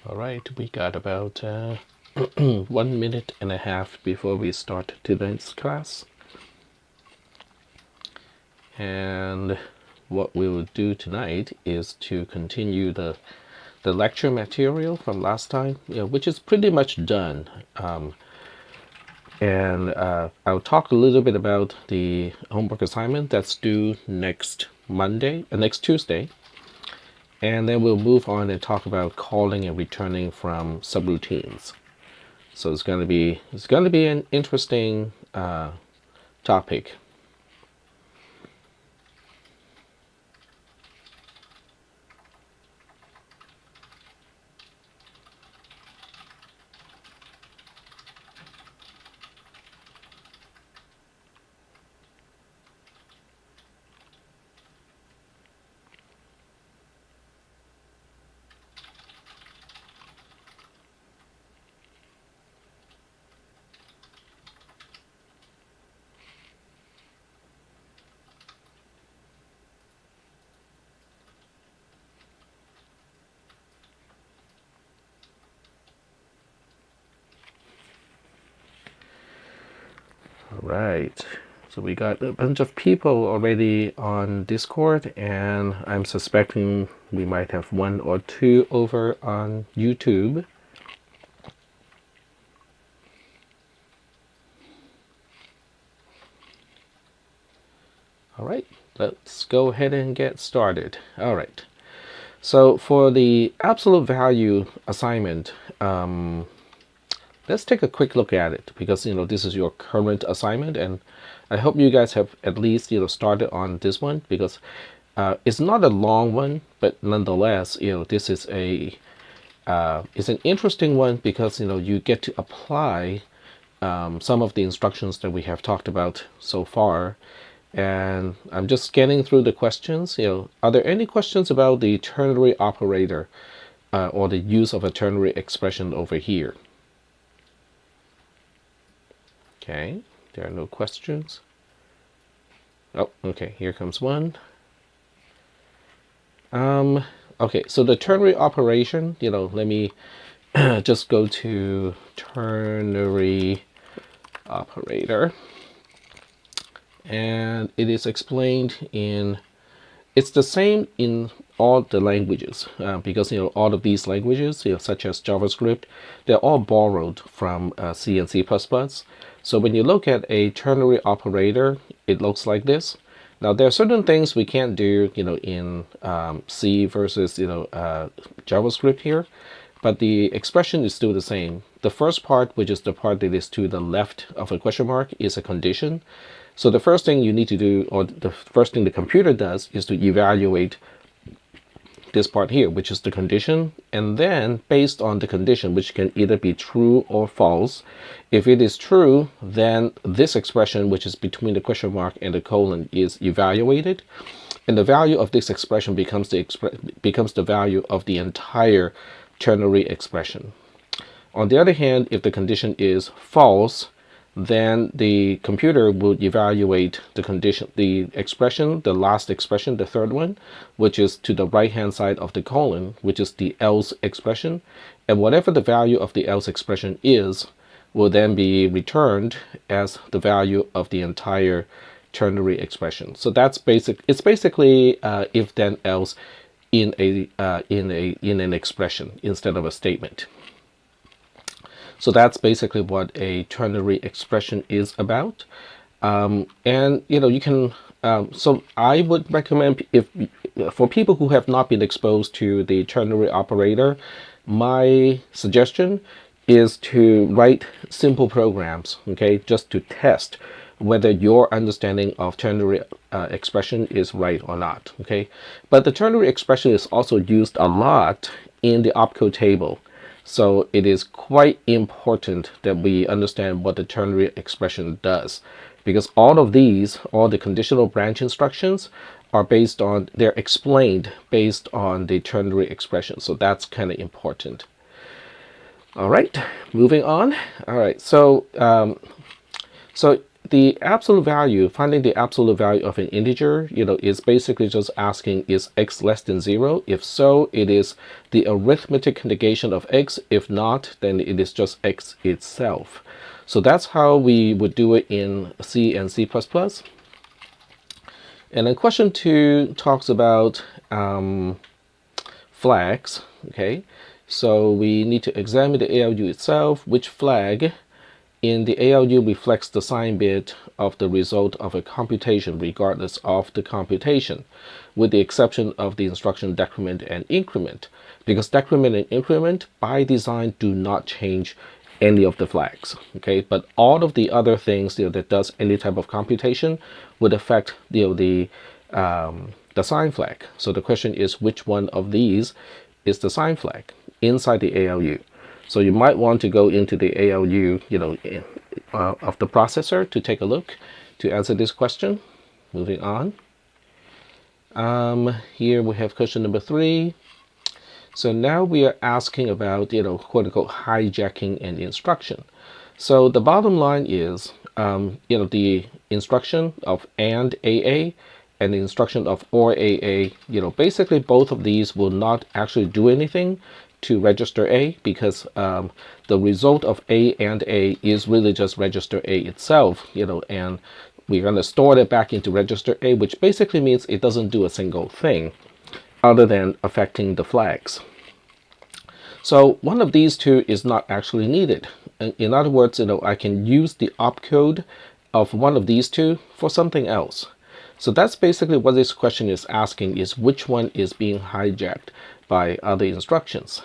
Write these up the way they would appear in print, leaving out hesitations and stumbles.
All right, we got about 1.5 minutes before we start tonight's class. And what we will do tonight is to continue the lecture material from last time, which is pretty much done. And I'll talk a little bit about the homework assignment that's due next Tuesday. And then we'll move on and talk about calling and returning from subroutines. So it's going to be an interesting topic. All right. So we got a bunch of people already on Discord, and I'm suspecting we might have one or two over on YouTube. All right, let's go ahead and get started. All right. So for the absolute value assignment, let's take a quick look at it, because this is your current assignment, and I hope you guys have at least started on this one, because it's not a long one, but nonetheless this is it's an interesting one, because you get to apply some of the instructions that we have talked about so far. And I'm just scanning through the questions. Are there any questions about the ternary operator or the use of a ternary expression over here? Okay, there are no questions. Oh, okay, here comes one. Okay, so the ternary operation, let me just go to ternary operator. And it is explained it's the same in all the languages, because all of these languages, such as JavaScript, they're all borrowed from C and C++. So when you look at a ternary operator, it looks like this. Now there are certain things we can't do, in C versus JavaScript here, but the expression is still the same. The first part, which is the part that is to the left of a question mark, is a condition. So the first thing you need to do, or the first thing the computer does, is to evaluate this part here, which is the condition. And then based on the condition, which can either be true or false, if it is true, then this expression, which is between the question mark and the colon, is evaluated. And the value of this expression becomes the value of the entire ternary expression. On the other hand, if the condition is false, then the computer will evaluate the condition, the expression, the last expression, the third one, which is to the right hand side of the colon, which is the else expression. And whatever the value of the else expression is, will then be returned as the value of the entire ternary expression. So that's it's basically if then else in an expression instead of a statement. So that's basically what a ternary expression is about. And you can, so I would recommend, for people who have not been exposed to the ternary operator, my suggestion is to write simple programs, okay, just to test whether your understanding of ternary expression is right or not, okay. But the ternary expression is also used a lot in the opcode table. So it is quite important that we understand what the ternary expression does, because all the conditional branch instructions are they're explained based on the ternary expression. So that's kind of important. All right, moving on. All right, so the absolute value, finding the absolute value of an integer, is basically just asking, is x less than 0? If so, it is the arithmetic negation of x. If not, then it is just x itself. So that's how we would do it in C and C++. And then question 2 talks about flags. Okay, so we need to examine the ALU itself. Which flag in the ALU reflects the sign bit of the result of a computation regardless of the computation, with the exception of the instruction decrement and increment, because decrement and increment by design do not change any of the flags. Okay, but all of the other things that does any type of computation would affect the sign flag. So the question is, which one of these is the sign flag inside the ALU? So you might want to go into the ALU, of the processor to take a look to answer this question. Moving on. Here we have question number 3. So now we are asking about, quote unquote, hijacking an instruction. So the bottom line is, the instruction of AND AA and the instruction of OR AA, basically both of these will not actually do anything to register A, because the result of A and A is really just register A itself, and we're going to store it back into register A, which basically means it doesn't do a single thing other than affecting the flags. So one of these two is not actually needed. In other words, I can use the opcode of one of these two for something else. So that's basically what this question is asking, is which one is being hijacked by other instructions.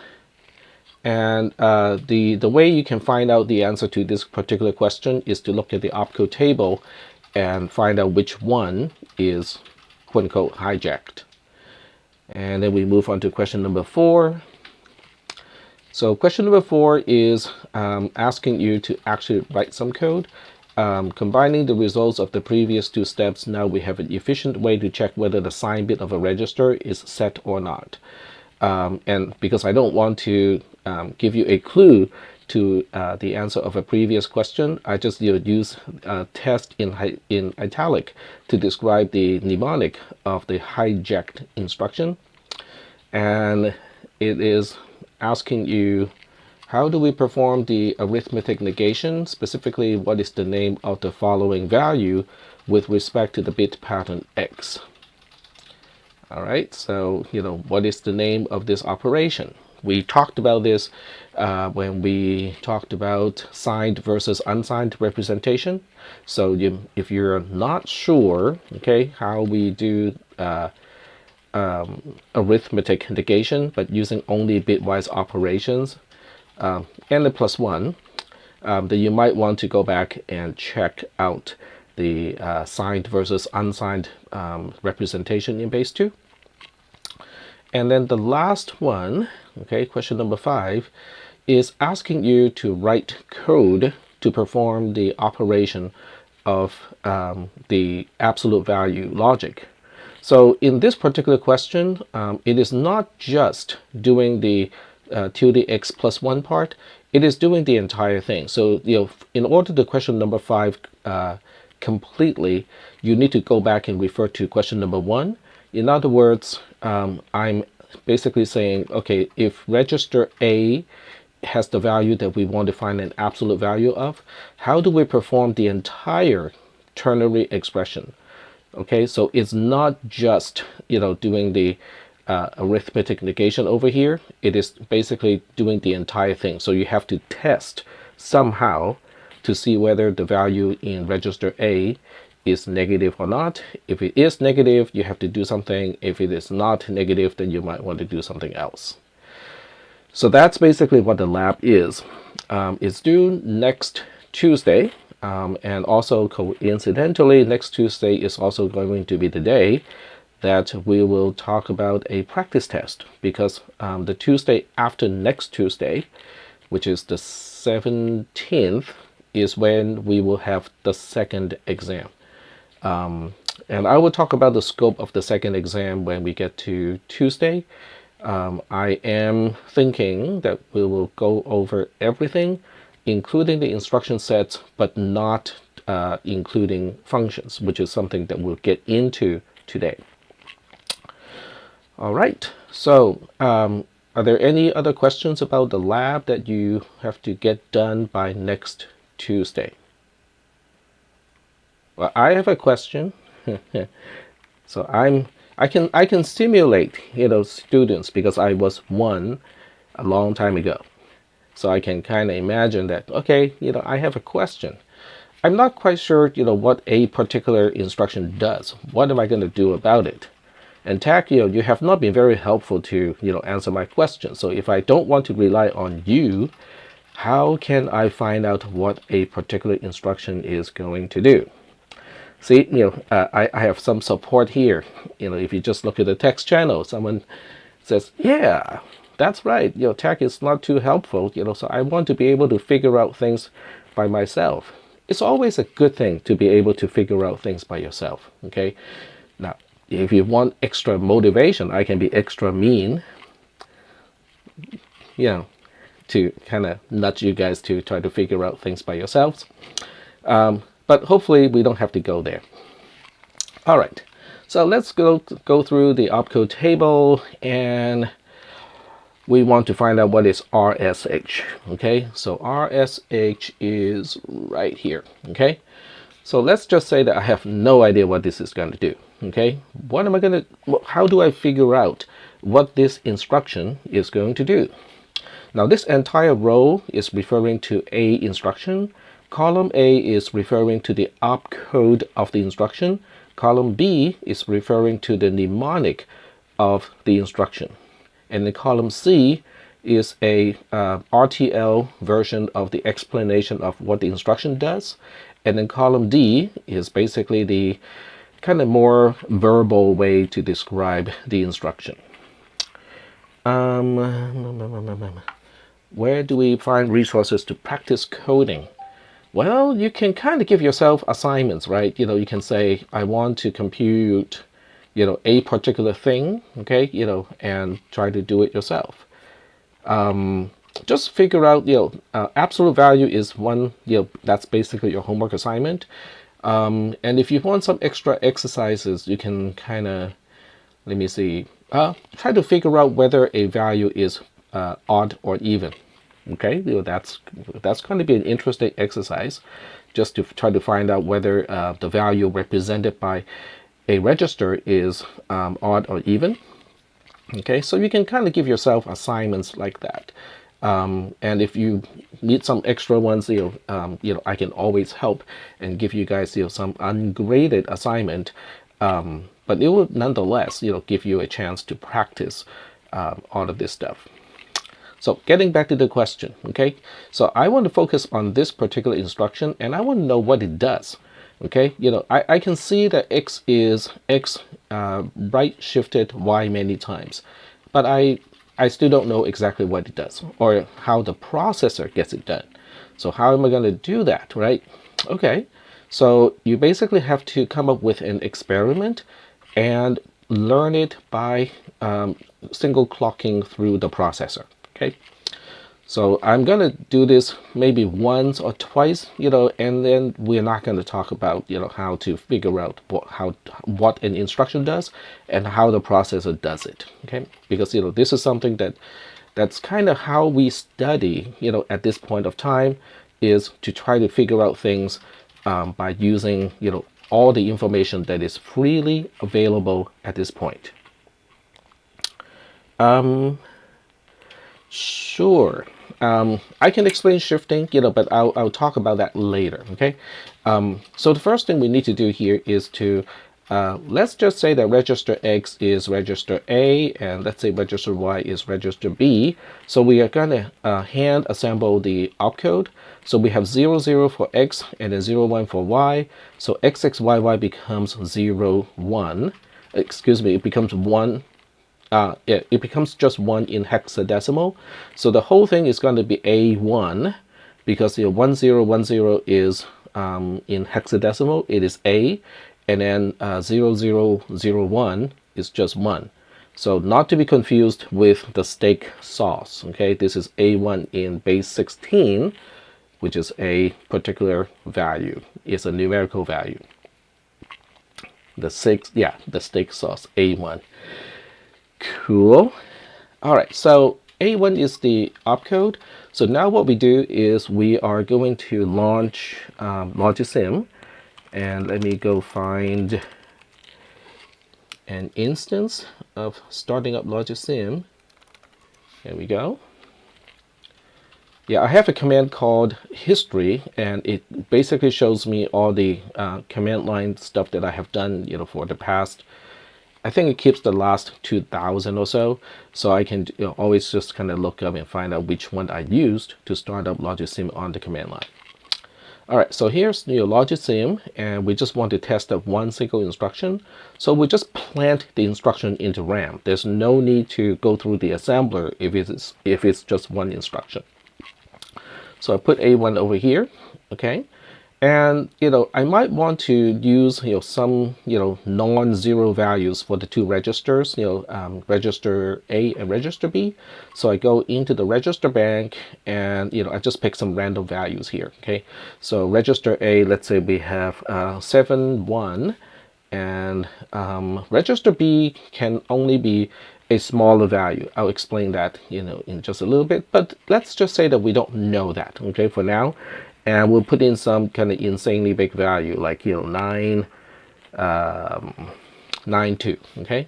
And the way you can find out the answer to this particular question is to look at the opcode table and find out which one is quote unquote hijacked. And then we move on to question number 4. So question number 4 is asking you to actually write some code. Combining the results of the previous 2 steps, now we have an efficient way to check whether the sign bit of a register is set or not. And because I don't want to give you a clue to the answer of a previous question, I just use test in italic to describe the mnemonic of the hijacked instruction. And it is asking you, how do we perform the arithmetic negation? Specifically, what is the name of the following value with respect to the bit pattern X? All right, so, what is the name of this operation? We talked about this when we talked about signed versus unsigned representation. So if you're not sure, okay, how we do arithmetic negation, but using only bitwise operations, and the +1, then you might want to go back and check out the signed versus unsigned representation in base 2. And then the last one, okay, question number 5, is asking you to write code to perform the operation of the absolute value logic. So in this particular question, it is not just doing the tilde x plus 1 part, it is doing the entire thing. So, in order to question number 5 completely, you need to go back and refer to question number 1. In other words, I'm basically saying, okay, if register A has the value that we want to find an absolute value of, how do we perform the entire ternary expression? Okay, so it's not just, doing the arithmetic negation over here. It is basically doing the entire thing. So you have to test somehow to see whether the value in register A is negative or not. If it is negative, you have to do something. If it is not negative, then you might want to do something else. So that's basically what the lab is. It's due next Tuesday, and also coincidentally, next Tuesday is also going to be the day that we will talk about a practice test, because the Tuesday after next Tuesday, which is the 17th, is when we will have the second exam. And I will talk about the scope of the second exam when we get to Tuesday. I am thinking that we will go over everything, including the instruction sets, but not including functions, which is something that we'll get into today. All right, so are there any other questions about the lab that you have to get done by next Tuesday? Well, I have a question. So I can stimulate students because I was one a long time ago. So I can kind of imagine that, okay, I have a question. I'm not quite sure, what a particular instruction does. What am I going to do about it? And Tack, you have not been very helpful to, answer my question. So if I don't want to rely on you, how can I find out what a particular instruction is going to do? See, I have some support here. If you just look at the text channel, someone says, yeah, that's right. Tech is not too helpful. So I want to be able to figure out things by myself. It's always a good thing to be able to figure out things by yourself. Okay. Now, if you want extra motivation, I can be extra mean. To kind of nudge you guys to try to figure out things by yourselves. But hopefully we don't have to go there. All right, so let's go through the opcode table, and we want to find out what is RSH. Okay, so RSH is right here. Okay, so let's just say that I have no idea what this is going to do. Okay, what am I going to? How do I figure out what this instruction is going to do? Now, this entire row is referring to a instruction. Column A is referring to the opcode of the instruction. Column B is referring to the mnemonic of the instruction. And then column C is a RTL version of the explanation of what the instruction does. And then column D is basically the kind of more verbal way to describe the instruction. Where do we find resources to practice coding? Well, you can kind of give yourself assignments, right? You can say, I want to compute, a particular thing, okay, and try to do it yourself. Just figure out, absolute value is one, that's basically your homework assignment. And if you want some extra exercises, you can kind of, let me see, try to figure out whether a value is odd or even. Okay, that's going to be an interesting exercise, just to try to find out whether the value represented by a register is odd or even. Okay, so you can kind of give yourself assignments like that. And if you need some extra ones, I can always help and give you guys some ungraded assignment. But it will nonetheless, give you a chance to practice all of this stuff. So getting back to the question, okay? So I want to focus on this particular instruction, and I want to know what it does, okay? I can see that X is X right shifted Y many times, but I still don't know exactly what it does or how the processor gets it done. So how am I going to do that, right? Okay, so you basically have to come up with an experiment and learn it by single clocking through the processor. Okay, so I'm gonna do this maybe once or twice, and then we're not going to talk about, how to figure out what an instruction does and how the processor does it. Okay, because this is something that's kind of how we study, at this point of time, is to try to figure out things by using, all the information that is freely available at this point. Sure. I can explain shifting, but I'll talk about that later, okay? So the first thing we need to do here is to, let's just say that register X is register A, and let's say register Y is register B. So we are going to hand assemble the opcode. So we have 0, 0 for X and then 0, 1 for Y. So X, X, Y, Y becomes 0, 1. Excuse me, it becomes 1. It becomes just 1 in hexadecimal. So the whole thing is going to be A1 because 1010 is in hexadecimal, it is A, and then 0001 is just 1. So not to be confused with the steak sauce. Okay, this is A1 in base 16, which is a particular value. It's a numerical value. The steak sauce, A1. Cool. All right, so A1 is the opcode. So now what we do is we are going to launch Logisim. And let me go find an instance of starting up Logisim. There we go. Yeah, I have a command called history, and it basically shows me all the command line stuff that I have done, for the past. I think it keeps the last 2,000 or so, so I can always just kind of look up and find out which one I used to start up Logisim on the command line. All right, so here's Logisim, and we just want to test up one single instruction. So we just plant the instruction into RAM. There's no need to go through the assembler if it's just one instruction. So I put A1 over here, okay? And, I might want to use, some, non-zero values for the two registers, register A and register B. So I go into the register bank and, I just pick some random values here, okay? So register A, let's say we have 7, 1, and register B can only be a smaller value. I'll explain that, in just a little bit, but let's just say that we don't know that, okay, for now. And we'll put in some kind of insanely big value, like, 9, 9, 2, okay?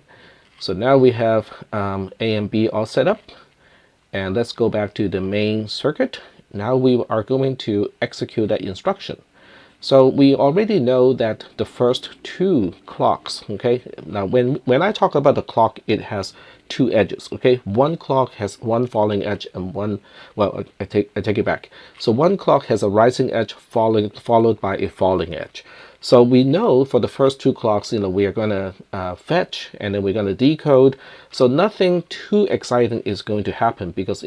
So now we have A and B all set up. And let's go back to the main circuit. Now we are going to execute that instruction. So we already know that the first two clocks, okay? Now when I talk about the clock, it has two edges, okay? One clock has one falling edge and one, well, I take it back. So one clock has a rising edge followed by a falling edge. So we know for the first two clocks, we are going to fetch and then we're going to decode. So nothing too exciting is going to happen because,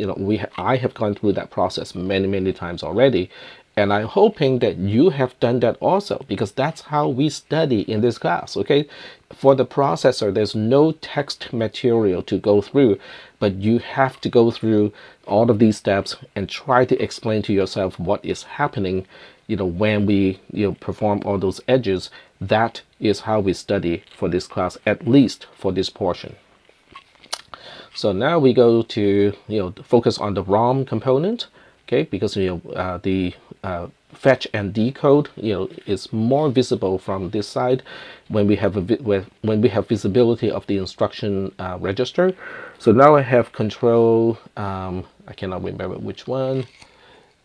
I have gone through that process many times already. And I'm hoping that you have done that also, because that's how we study in this class, okay? For the processor, there's no text material to go through, but you have to go through all of these steps and try to explain to yourself what is happening, when we, perform all those edges. That is how we study for this class, at least for this portion. So now we go to, focus on the ROM component. Okay, because the fetch and decode is more visible from this side when we have visibility of the instruction register. So now I have control. I cannot remember which one.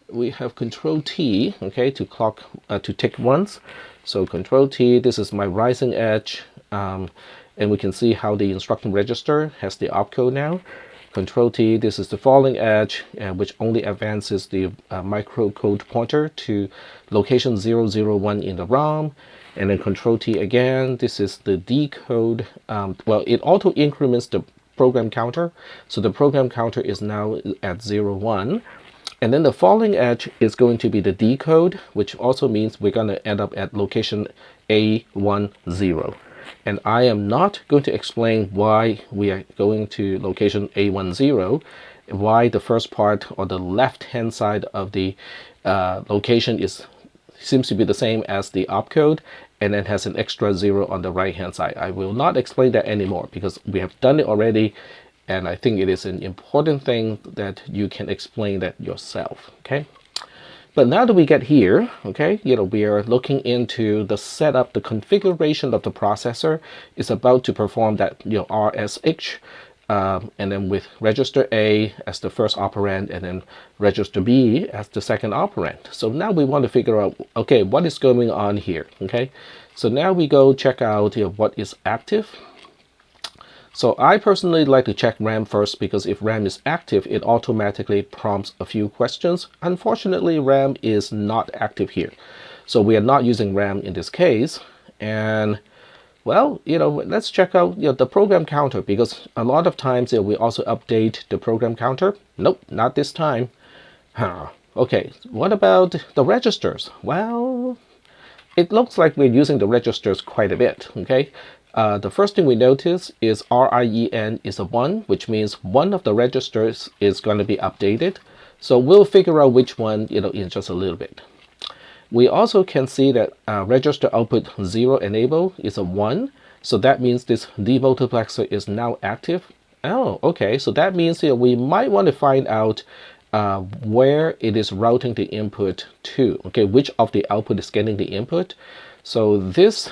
We have control T, okay, to clock to tick once. So control T. This is my rising edge, and we can see how the instruction register has the opcode now. Control T, this is the falling edge, which only advances the microcode pointer to location 001 in the ROM. And then Control T again, this is the decode. Well, it auto increments the program counter. So the program counter is now at 01. And then the falling edge is going to be the decode, which also means we're going to end up at location A10. And I am not going to explain why we are going to location A10, why the first part or the left-hand side of the location seems to be the same as the opcode, and then has an extra 0 on the right-hand side. I will not explain that anymore because we have done it already, and I think it is an important thing that you can explain that yourself, okay? But now that we get here, okay, we are looking into the setup, the configuration of the processor is about to perform that, RSH, and then with register A as the first operand and then register B as the second operand. So now we want to figure out, okay, what is going on here, okay? So now we go check out what is active. So I personally like to check RAM first because if RAM is active, it automatically prompts a few questions. Unfortunately, RAM is not active here. So we are not using RAM in this case. And well, let's check out the program counter, because a lot of times we also update the program counter. Nope, not this time. Okay, what about the registers? Well, it looks like we're using the registers quite a bit, okay? The first thing we notice is RIEN is a 1, which means one of the registers is going to be updated. So we'll figure out which one, in just a little bit. We also can see that register output 0 enable is a 1. So that means this demultiplexer is now active. Oh, okay. So that means we might want to find out where it is routing the input to. Okay, which of the output is getting the input. So this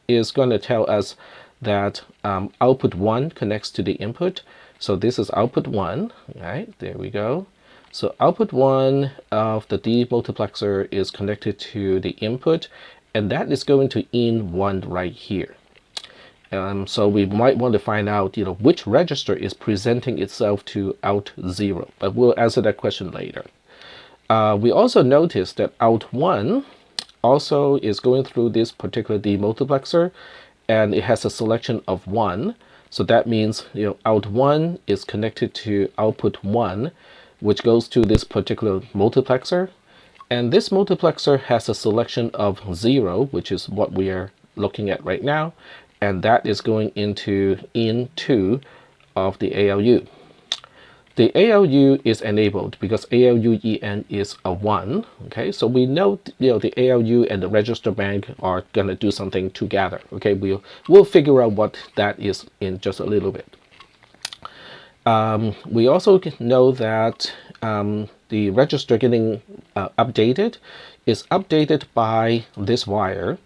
is going to tell us that output 1 connects to the input. So this is output 1. Right, there we go. So output 1 of the demultiplexer is connected to the input, and that is going to in 1 right here. So we might want to find out, which register is presenting itself to out 0, but we'll answer that question later. We also notice that out 1 also is going through this particular demultiplexer, and it has a selection of 1. So that means, out 1 is connected to output 1, which goes to this particular multiplexer. And this multiplexer has a selection of 0, which is what we are looking at right now. And that is going into in 2 of the ALU. The ALU is enabled because ALU EN is a 1. Okay, so we know, the ALU and the register bank are going to do something together. Okay, we'll figure out what that is in just a little bit. We also know that the register getting updated is updated by this wire,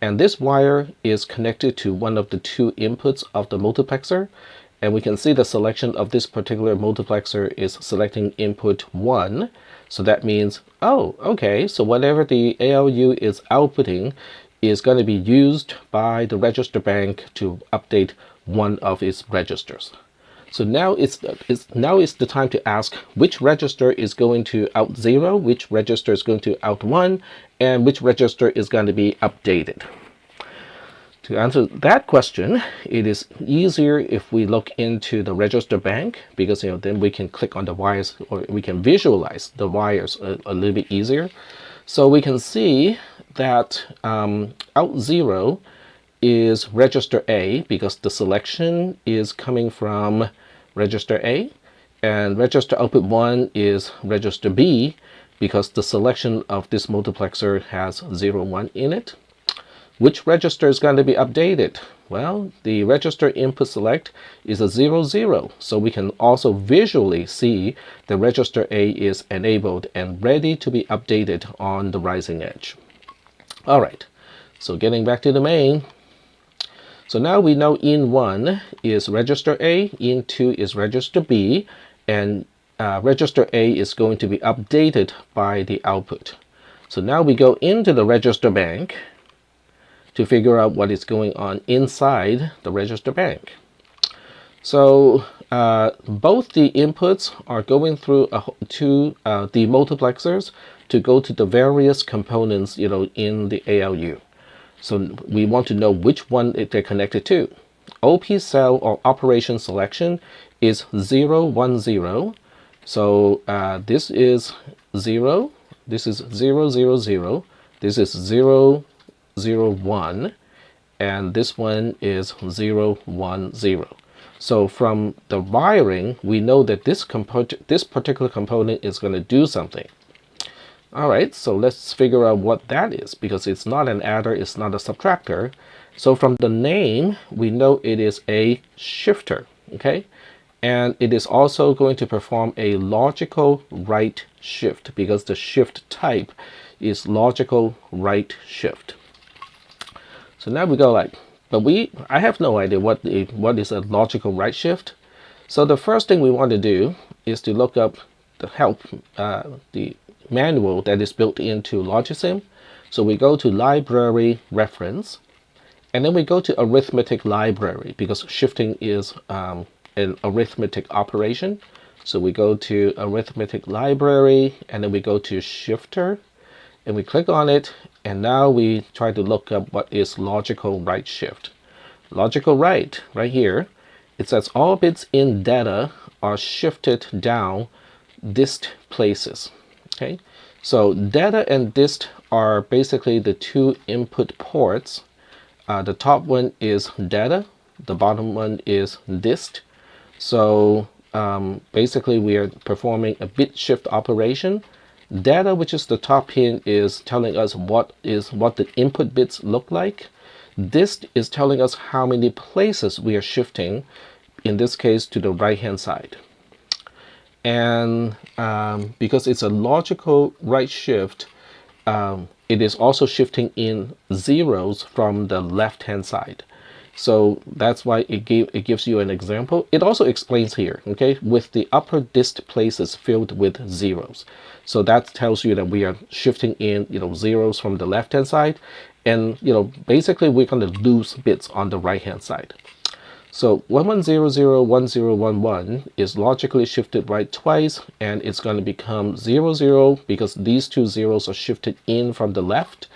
and this wire is connected to one of the 2 inputs of the multiplexer, and we can see the selection of this particular multiplexer is selecting input 1. So that means, oh, okay, so whatever the ALU is outputting is going to be used by the register bank to update one of its registers. So now it's the time to ask which register is going to out 0, which register is going to out 1, and which register is going to be updated. To answer that question, it is easier if we look into the register bank, because then we can click on the wires, or we can visualize the wires a little bit easier. So we can see that out 0 is register A, because the selection is coming from register A, and register output 1 is register B, because the selection of this multiplexer has 0, 1 in it. Which register is going to be updated? Well, the register input select is a 0, 0, so we can also visually see the register A is enabled and ready to be updated on the rising edge. All right, so getting back to the main. So now we know in 1 is register A, in 2 is register B, and register A is going to be updated by the output. So now we go into the register bank to figure out what is going on inside the register bank. So both the inputs are going through the multiplexers to go to the various components, in the ALU. So we want to know which one they're connected to. OP cell or operation selection is 0, 1, 0. So this is 0, this is 0, 0, 0, this is 0, 0, 1, and this one is 0, 1, 0. So from the wiring, we know that this particular component is going to do something. All right, so let's figure out what that is, because it's not an adder, it's not a subtractor. So from the name, we know it is a shifter, okay? And it is also going to perform a logical right shift, because the shift type is logical right shift. So now we go I have no idea what is a logical right shift. So the first thing we want to do is to look up the manual that is built into Logisim. So we go to library reference, and then we go to arithmetic library, because shifting is an arithmetic operation. So we go to arithmetic library, and then we go to shifter, and we click on it, and now we try to look up what is logical right shift. Logical right here, it says all bits in data are shifted down dist places. Okay, so data and dist are basically the 2 input ports. The top one is data, the bottom one is dist. So basically we are performing a bit shift operation. Data, which is the top pin, is telling us what the input bits look like. This is telling us how many places we are shifting, in this case to the right hand side. And because it's a logical right shift, it is also shifting in zeros from the left hand side. So that's why it gives you an example. It also explains here, okay, with the upper dist places filled with zeros. So that tells you that we are shifting in, zeros from the left hand side, and basically we're going to lose bits on the right hand side. So 11001011 is logically shifted right twice, and it's going to become 00 because these two zeros are shifted in from the left.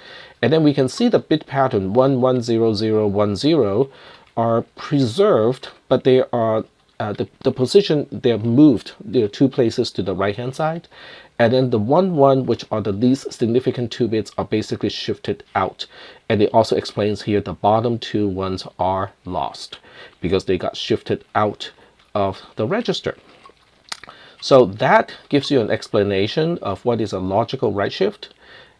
And then we can see the bit pattern 110010 are preserved, but they are the position, they're moved, there are 2 places to the right hand side. And then the 11, which are the least significant 2 bits, are basically shifted out. And it also explains here the bottom 2 ones are lost because they got shifted out of the register. So that gives you an explanation of what is a logical right shift.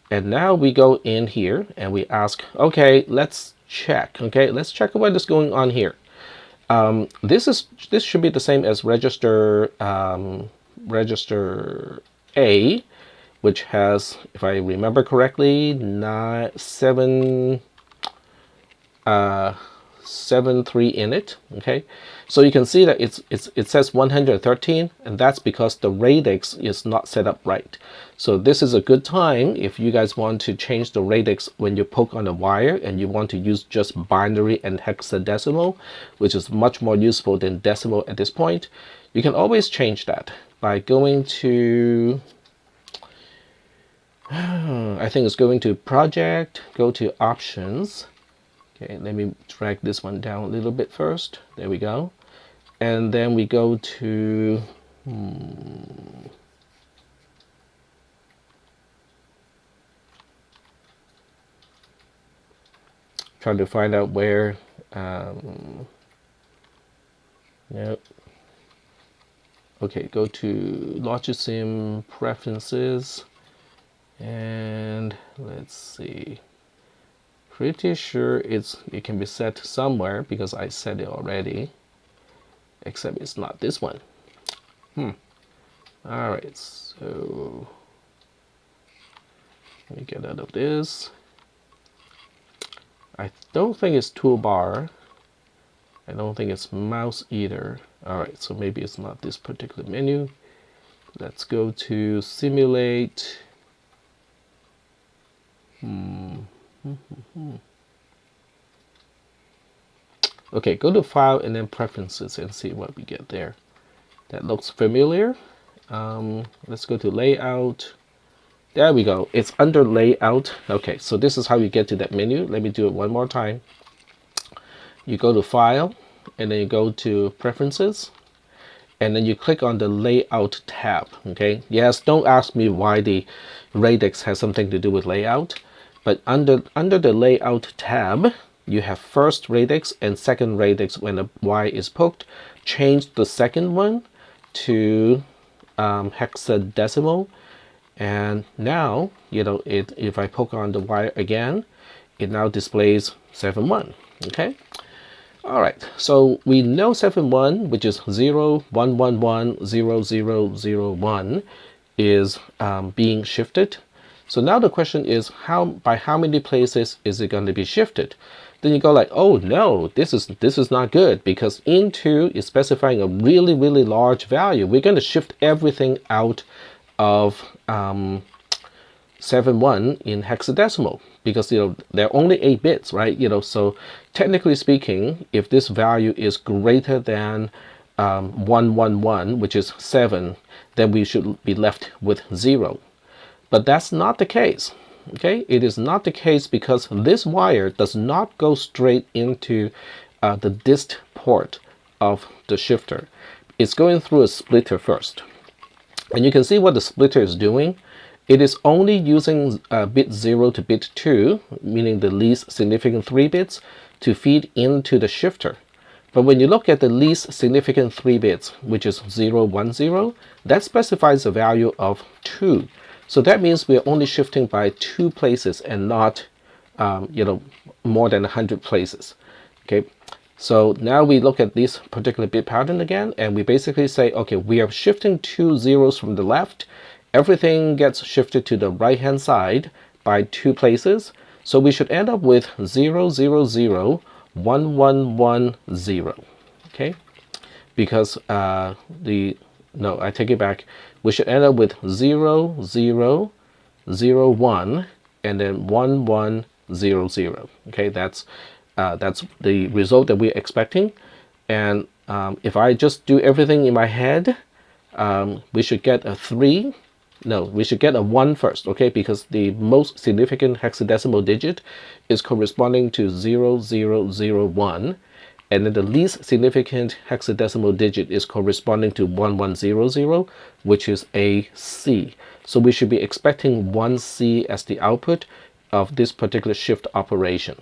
And now we go in here and we ask, okay, let's check. Okay, let's check what is going on here. This should be the same as register A, which has, if I remember correctly, 773 in it. Okay, so you can see that it says 113, and that's because the radix is not set up right. So this is a good time if you guys want to change the radix when you poke on the wire and you want to use just binary and hexadecimal, which is much more useful than decimal at this point. You can always change that by going to, I think it's going to project, go to options. Okay, let me drag this one down a little bit first. There we go. And then we go to trying to find out where nope. Okay, go to Logisim preferences, and let's see. Pretty sure it can be set somewhere because I set it already, except it's not this one. Alright, so let me get out of this. I don't think it's toolbar. I don't think it's mouse either. Alright, so maybe it's not this particular menu. Let's go to simulate. Okay, go to file and then preferences and see what we get there. That looks familiar. Let's go to layout. There we go. It's under layout. Okay, so this is how you get to that menu. Let me do it one more time. You go to file and then you go to preferences, and then you click on the layout tab. Okay, yes, don't ask me why the radix has something to do with layout, but under the layout tab you have first radix and second radix. When the Y is poked, change the second one to hexadecimal, and now if I poke on the Y again, it now displays 7-1. Okay. All right, so we know 7-1, which is 0-1-1-1-0-0-0-1, is being shifted. So now the question is, by how many places is it going to be shifted? Then you go like, oh no, this is not good, because int2 is specifying a really, really large value. We're going to shift everything out of 7-1 in hexadecimal, because there are only 8 bits, right? So technically speaking, if this value is greater than 111, which is 7, then we should be left with 0. But that's not the case. Okay, it is not the case, because this wire does not go straight into the dist port of the shifter. It's going through a splitter first, and you can see what the splitter is doing. It is only using bit 0 to bit 2, meaning the least significant 3 bits, to feed into the shifter. But when you look at the least significant 3 bits, which is 0, 1, 0, that specifies a value of 2. So that means we're only shifting by 2 places and not, more than 100 places. Okay, so now we look at this particular bit pattern again, and we basically say, okay, we are shifting 2 zeros from the left. Everything gets shifted to the right-hand side by 2 places. So we should end up with 0, 0, 0, 1, 1, 1, 0. Okay, because no, I take it back. We should end up with 0, 0, 0, 1, and then 1, 1, 0, 0. Okay, that's the result that we're expecting. And if I just do everything in my head, we should get a 3. No, we should get a 1 first, okay? Because the most significant hexadecimal digit is corresponding to 0, 0, 0, 1. And then the least significant hexadecimal digit is corresponding to 1, 1, 0, 0, which is a C. So we should be expecting 1C as the output of this particular shift operation.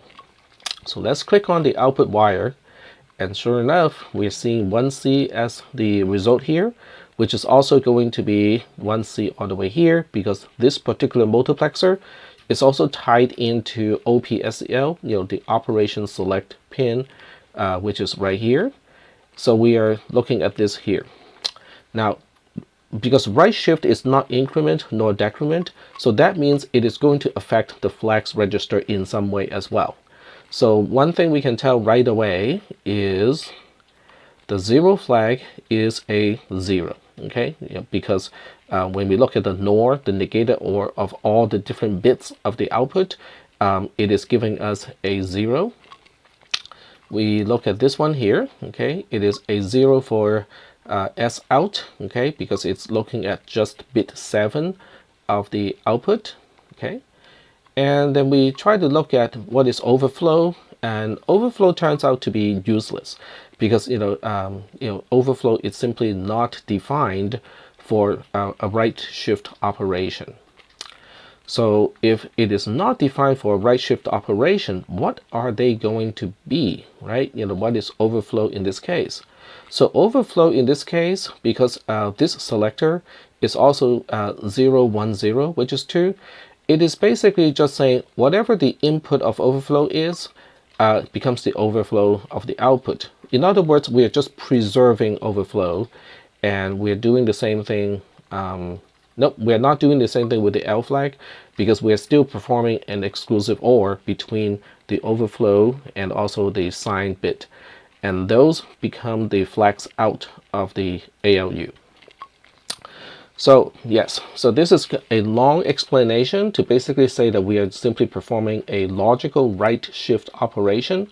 So let's click on the output wire. And sure enough, we're seeing 1C as the result here, which is also going to be 1C all the way here, because this particular multiplexer is also tied into OPSEL, the operation select pin, which is right here. So we are looking at this here. Now, because right shift is not increment nor decrement, so that means it is going to affect the flags register in some way as well. So one thing we can tell right away is the 0 flag is a 0, okay? Because when we look at the NOR, the negated OR of all the different bits of the output, it is giving us a 0. We look at this one here, okay? It is a 0 for S out, okay? Because it's looking at just bit 7 of the output, okay? And then we try to look at what is overflow, and overflow turns out to be useless because overflow is simply not defined for a right shift operation. So if it is not defined for a right shift operation, what are they going to be, right? What is overflow in this case? So overflow in this case, because this selector is also 0, 1, 0, which is 2. It is basically just saying whatever the input of overflow is becomes the overflow of the output. In other words, we are just preserving overflow, and we're doing the same thing. Nope, we're not doing the same thing with the L flag, because we're still performing an exclusive OR between the overflow and also the signed bit. And those become the flags out of the ALU. So yes, so this is a long explanation to basically say that we are simply performing a logical right shift operation,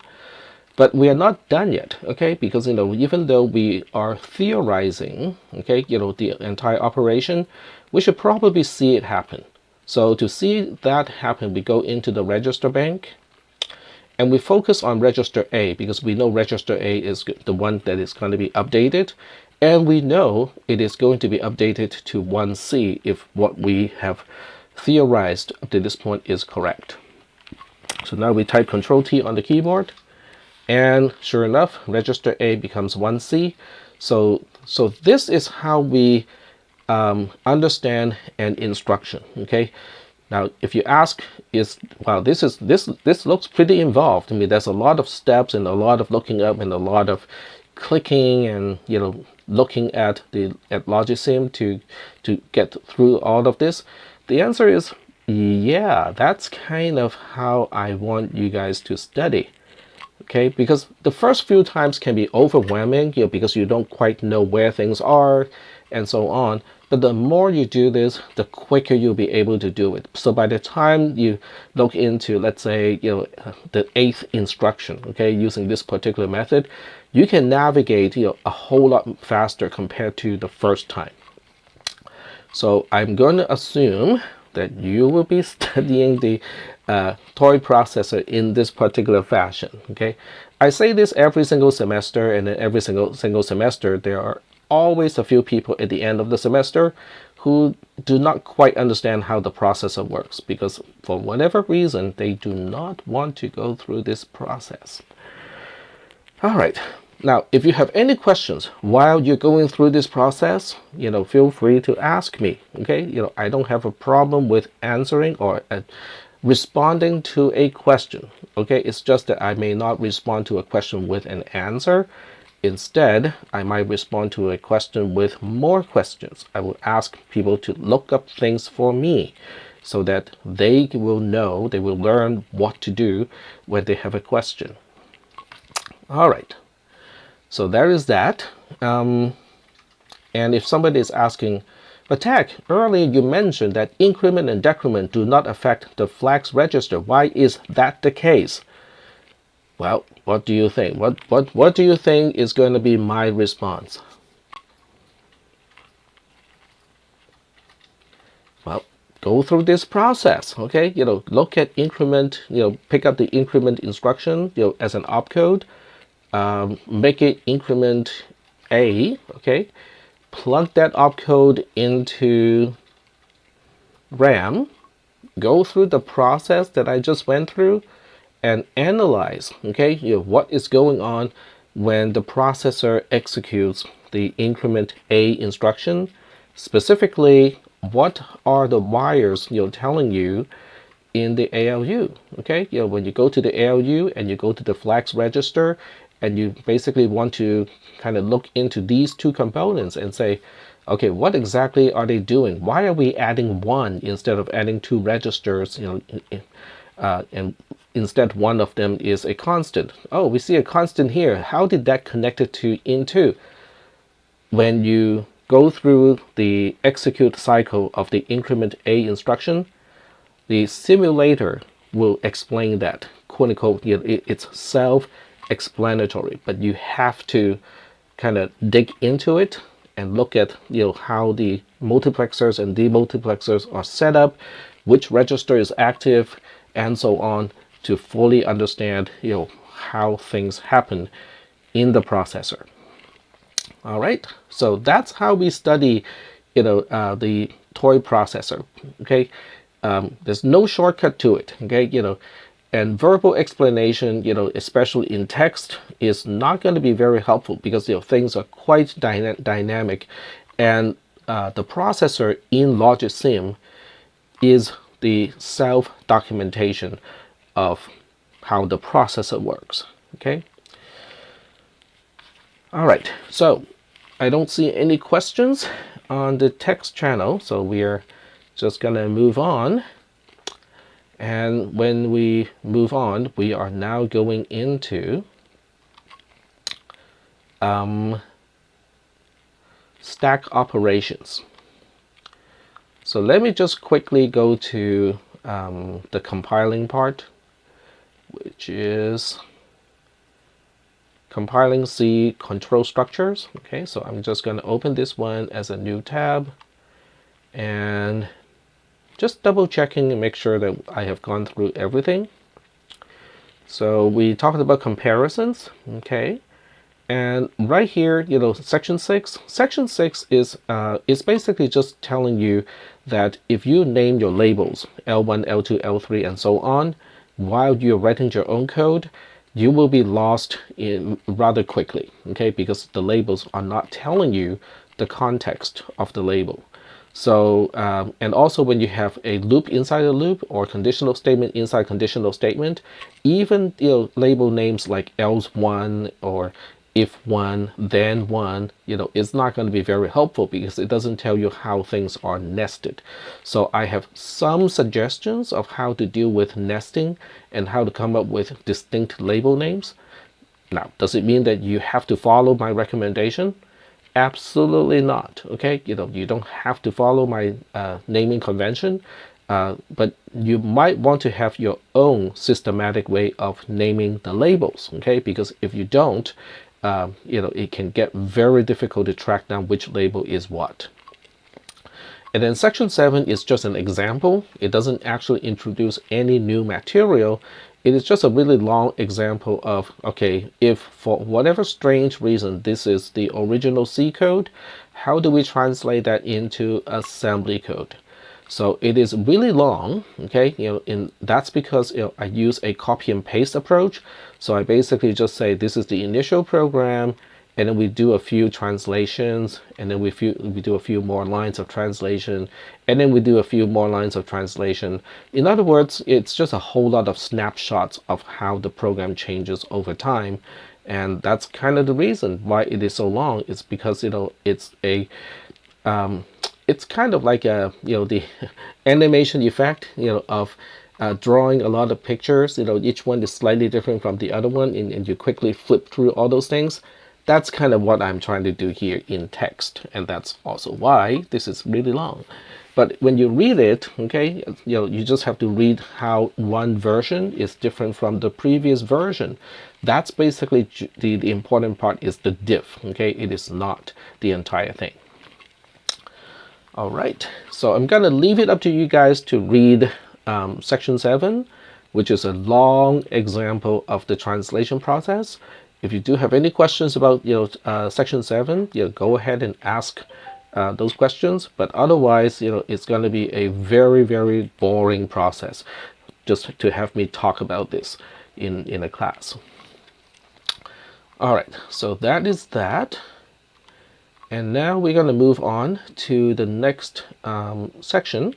but we are not done yet, okay? Because even though we are theorizing, okay, the entire operation, we should probably see it happen. So to see that happen, we go into the register bank, and we focus on register A because we know register A is the one that is going to be updated. And we know it is going to be updated to 1C if what we have theorized up to this point is correct. So now we type Control-T on the keyboard, and sure enough, register A becomes 1C. So this is how we understand an instruction. Okay. Now, if you ask, this looks pretty involved. I mean, there's a lot of steps and a lot of looking up and a lot of clicking and looking at Logisim to get through all of this. The answer is yeah, that's kind of how I want you guys to study. Okay, because the first few times can be overwhelming, because you don't quite know where things are and so on. But the more you do this, the quicker you'll be able to do it. So by the time you look into, let's say, the 8th instruction, okay, using this particular method, you can navigate, a whole lot faster compared to the first time. So I'm going to assume that you will be studying the toy processor in this particular fashion. Okay, I say this every single semester, and then every single semester there are always a few people at the end of the semester who do not quite understand how the processor works, because for whatever reason they do not want to go through this process. All right, Now, if you have any questions while you're going through this process, feel free to ask me. Okay, I don't have a problem with answering or responding to a question. Okay, it's just that I may not respond to a question with an answer. Instead, I might respond to a question with more questions. I will ask people to look up things for me so that they will know, they will learn what to do when they have a question. All right, so there is that. And if somebody is asking, but Tech, earlier you mentioned that increment and decrement do not affect the flags register. Why is that the case? Well, what do you think? What do you think is going to be my response? Well, go through this process, okay? Look at increment, pick up the increment instruction, as an opcode, make it increment A, okay? Plug that opcode into RAM, go through the process that I just went through, and analyze, okay, what is going on when the processor executes the increment A instruction. Specifically, what are the wires telling you in the ALU? Okay, when you go to the ALU and you go to the flags register, and you basically want to kind of look into these two components and say, okay, what exactly are they doing? Why are we adding one instead of adding two registers? And instead one of them is a constant. Oh, we see a constant here. How did that connect it to in2? When you go through the execute cycle of the increment A instruction, the simulator will explain that. Quote unquote, it's self-explanatory, but you have to kind of dig into it and look at how the multiplexers and demultiplexers are set up, which register is active, and so on, to fully understand how things happen in the processor. All right, so that's how we study the toy processor. Okay, there's no shortcut to it. Okay, and verbal explanation, especially in text, is not going to be very helpful because things are quite dynamic, and the processor in Logic Sim is the self-documentation of how the processor works. Okay. All right. So I don't see any questions on the text channel, so we are just gonna move on. And when we move on, we are now going into stack operations. So let me just quickly go to the compiling part, which is compiling C control structures. Okay, so I'm just going to open this one as a new tab and just double checking and make sure that I have gone through everything. So we talked about comparisons, okay, and right here, section 6. Section 6 is basically just telling you that if you name your labels L1, L2, L3, and so on, while you're writing your own code, you will be lost in rather quickly, okay, because the labels are not telling you the context of the label. So, and also when you have a loop inside a loop or conditional statement inside conditional statement, even label names like else one or if one, then one, it's not going to be very helpful because it doesn't tell you how things are nested. So I have some suggestions of how to deal with nesting and how to come up with distinct label names. Now, does it mean that you have to follow my recommendation? Absolutely not. Okay, you don't have to follow my naming convention, but you might want to have your own systematic way of naming the labels. Okay, because if you don't, it can get very difficult to track down which label is what. And then section 7 is just an example. It doesn't actually introduce any new material. It is just a really long example of, okay, if for whatever strange reason this is the original C code, how do we translate that into assembly code? So it is really long, okay? That's because I use a copy and paste approach. So I basically just say this is the initial program, and then we do a few translations, and then we do a few more lines of translation, and then we do a few more lines of translation. In other words, it's just a whole lot of snapshots of how the program changes over time. And that's kind of the reason why it is so long. It's because it's kind of like the animation effect of drawing a lot of pictures. Each one is slightly different from the other one, and you quickly flip through all those things. That's kind of what I'm trying to do here in text, and that's also why this is really long. But when you read it, okay, you just have to read how one version is different from the previous version. That's basically the important part, is the diff, okay? It is not the entire thing. All right, so I'm gonna leave it up to you guys to read section 7, which is a long example of the translation process. If you do have any questions about section 7, go ahead and ask those questions. But otherwise, it's going to be a very, very boring process just to have me talk about this in a class. All right, so that is that. And now we're going to move on to the next section,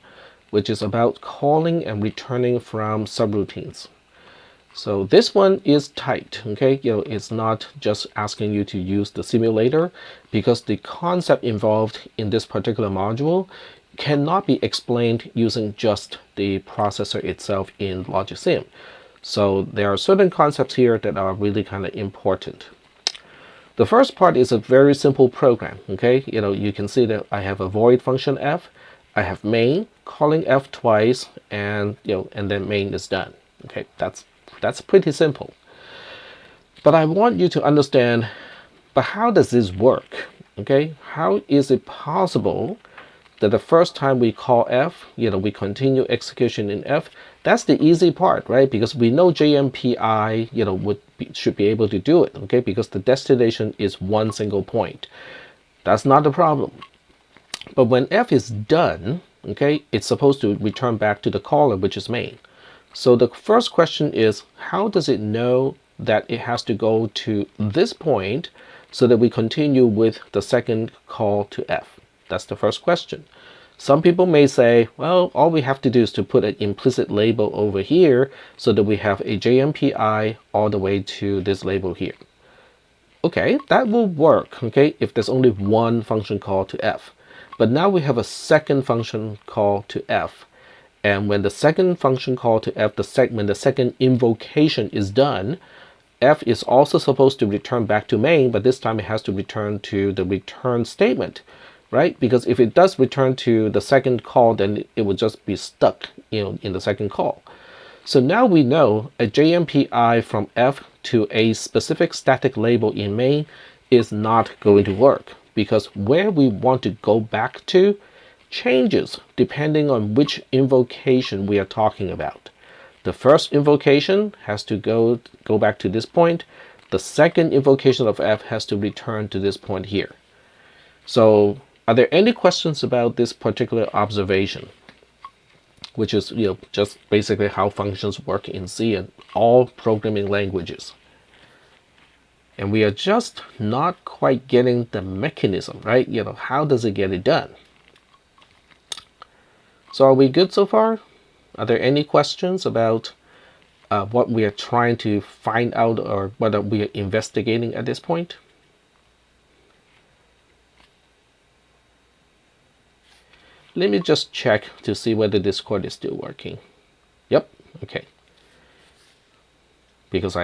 which is about calling and returning from subroutines. So this one is tight, okay? It's not just asking you to use the simulator, because the concept involved in this particular module cannot be explained using just the processor itself in LogicSim. So there are certain concepts here that are really kind of important. The first part is a very simple program, okay? You can see that I have a void function f, I have main calling f twice, and and then main is done. Okay, that's pretty simple. But I want you to understand, but how does this work? Okay, how is it possible that the first time we call f, we continue execution in f? That's the easy part, right? Because we know JMPI, should be able to do it, okay? Because the destination is one single point. That's not the problem. But when f is done, okay, it's supposed to return back to the caller, which is main. So the first question is, how does it know that it has to go to this point so that we continue with the second call to f? That's the first question. Some people may say, well, all we have to do is to put an implicit label over here so that we have a JMPI all the way to this label here. Okay, that will work, okay, if there's only one function call to f. But now we have a second function call to f. And when the second function call to f, when the second invocation is done, f is also supposed to return back to main, but this time it has to return to the return statement, right? Because if it does return to the second call, then it would just be stuck in the second call. So now we know a JMPI from f to a specific static label in main is not going to work, because where we want to go back to changes depending on which invocation we are talking about. The first invocation has to go back to this point. The second invocation of f has to return to this point here. So are there any questions about this particular observation, which is just basically how functions work in C and all programming languages? And we are just not quite getting the mechanism, right? How does it get it done? So are we good so far? Are there any questions about what we are trying to find out, or what we are investigating at this point? Let me just check to see whether Discord is still working. Yep, okay. Because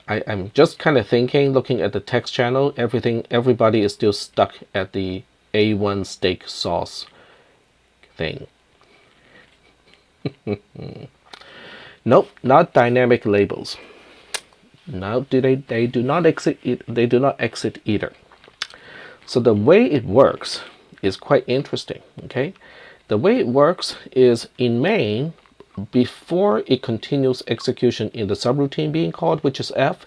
I'm just kind of thinking, looking at the text channel, everybody is still stuck at the A1 steak sauce thing. Nope, not dynamic labels. No, they do not exit either. So the way it works is quite interesting, okay? The way it works is in main, before it continues execution in the subroutine being called, which is f,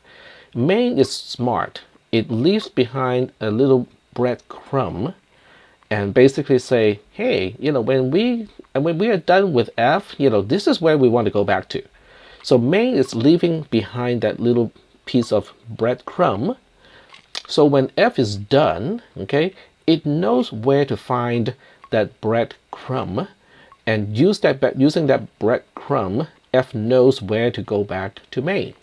main is smart. It leaves behind a little breadcrumb, and basically say, hey, when we are done with F, this is where we want to go back to. So main is leaving behind that little piece of breadcrumb. So when F is done, okay, it knows where to find that breadcrumb, and using that breadcrumb, F knows where to go back to main.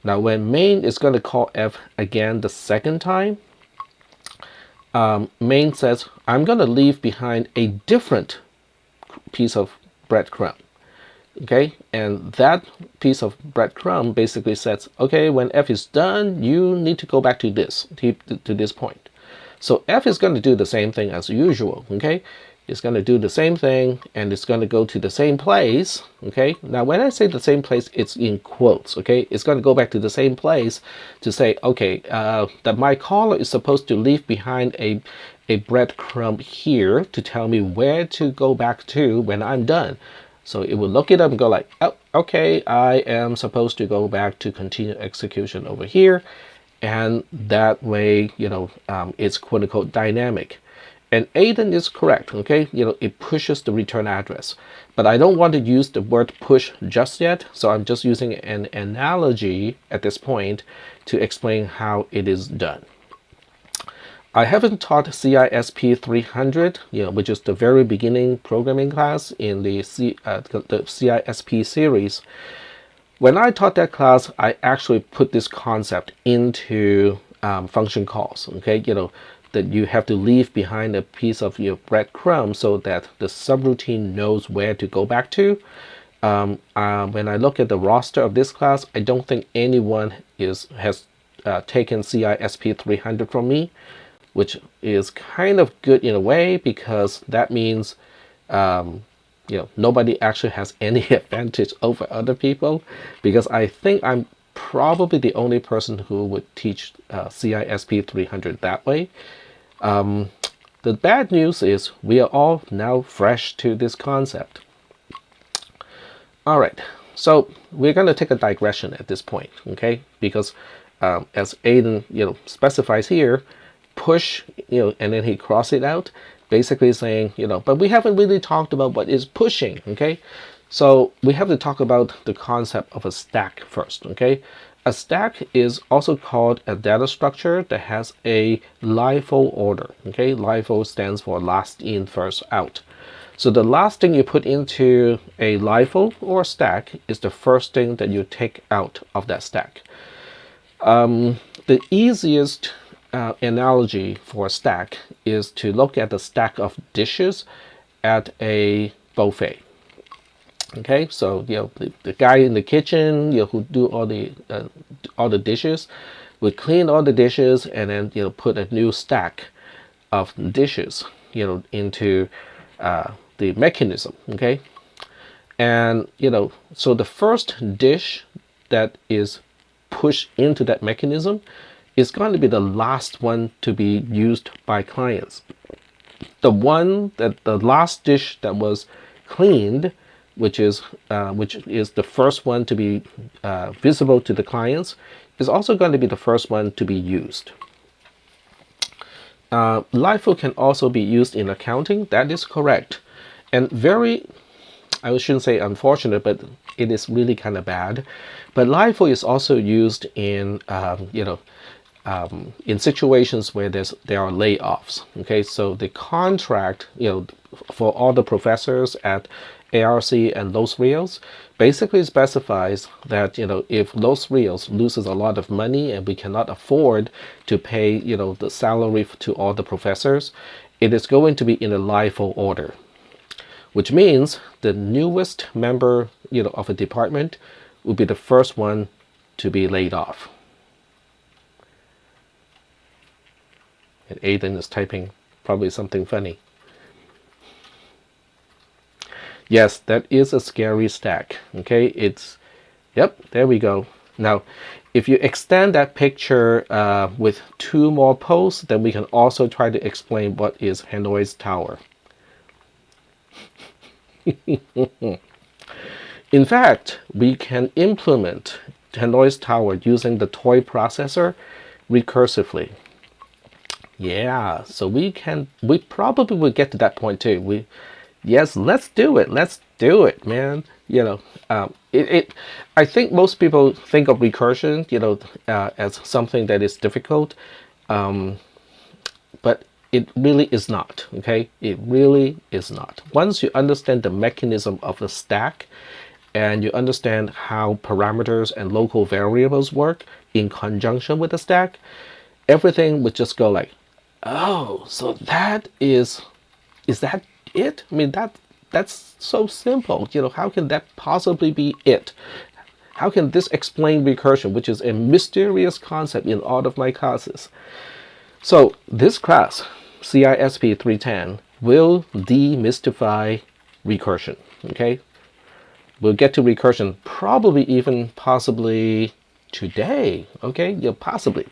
Now when main is going to call F again the second time, main says, I'm going to leave behind a different piece of breadcrumb. Okay, and that piece of breadcrumb basically says, okay, when F is done, you need to go back to this point. So F is going to do the same thing as usual. Okay, it's going to do the same thing, and it's going to go to the same place. Okay, now when I say the same place, it's in quotes. Okay, it's going to go back to the same place to say, okay, that my caller is supposed to leave behind a breadcrumb here to tell me where to go back to when I'm done. So it will look it up and go like, oh, okay, I am supposed to go back to continue execution over here. And that way, it's quote unquote dynamic. And Aiden is correct, okay? It pushes the return address. But I don't want to use the word push just yet. So I'm just using an analogy at this point to explain how it is done. I haven't taught CISP310, which is the very beginning programming class in the CISP series. When I taught that class, I actually put this concept into function calls. Okay, that you have to leave behind a piece of your breadcrumb so that the subroutine knows where to go back to. When I look at the roster of this class, I don't think anyone has taken CISP300 from me, which is kind of good in a way, because that means nobody actually has any advantage over other people, because I think I'm probably the only person who would teach CISP300 that way. The bad news is we are all now fresh to this concept. All right, so we're going to take a digression at this point, okay? Because as Aiden specifies here, push, and then he cross it out, basically saying, but we haven't really talked about what is pushing, okay? So we have to talk about the concept of a stack first, okay? A stack is also called a data structure that has a LIFO order, okay? LIFO stands for last in, first out. So the last thing you put into a LIFO or stack is the first thing that you take out of that stack. The easiest analogy for a stack is to look at the stack of dishes at a buffet. Okay, so the guy in the kitchen, who do all the dishes, would clean all the dishes and then put a new stack of dishes into the mechanism. Okay, and so the first dish that is pushed into that mechanism is going to be the last one to be used by clients. The last dish that was cleaned, which is the first one to be visible to the clients, is also going to be the first one to be used. LIFO can also be used in accounting. That is correct, and I shouldn't say unfortunate, but it is really kind of bad. But LIFO is also used in in situations where there are layoffs. Okay, so the contract, for all the professors at ARC and Los Rios basically specifies that if Los Rios loses a lot of money and we cannot afford to pay the salary to all the professors, it is going to be in a LIFO order, which means the newest member of a department will be the first one to be laid off. And Aiden is typing probably something funny. Yes, that is a scary stack. Okay, yep, there we go. Now, if you extend that picture with 2 more posts, then we can also try to explain what is Hanoi's tower. In fact, we can implement Hanoi's tower using the toy processor recursively. Yeah, so we probably will get to that point too. Yes, let's do it. Let's do it, man. I think most people think of recursion, as something that is difficult, but it really is not. Okay, it really is not. Once you understand the mechanism of the stack, and you understand how parameters and local variables work in conjunction with the stack, everything would just go like, oh, so is that it? I mean, that's so simple. How can that possibly be it? How can this explain recursion, which is a mysterious concept in all of my classes? So this class, CISP310, will demystify recursion. Okay, we'll get to recursion probably even possibly today. Okay, yeah, possibly.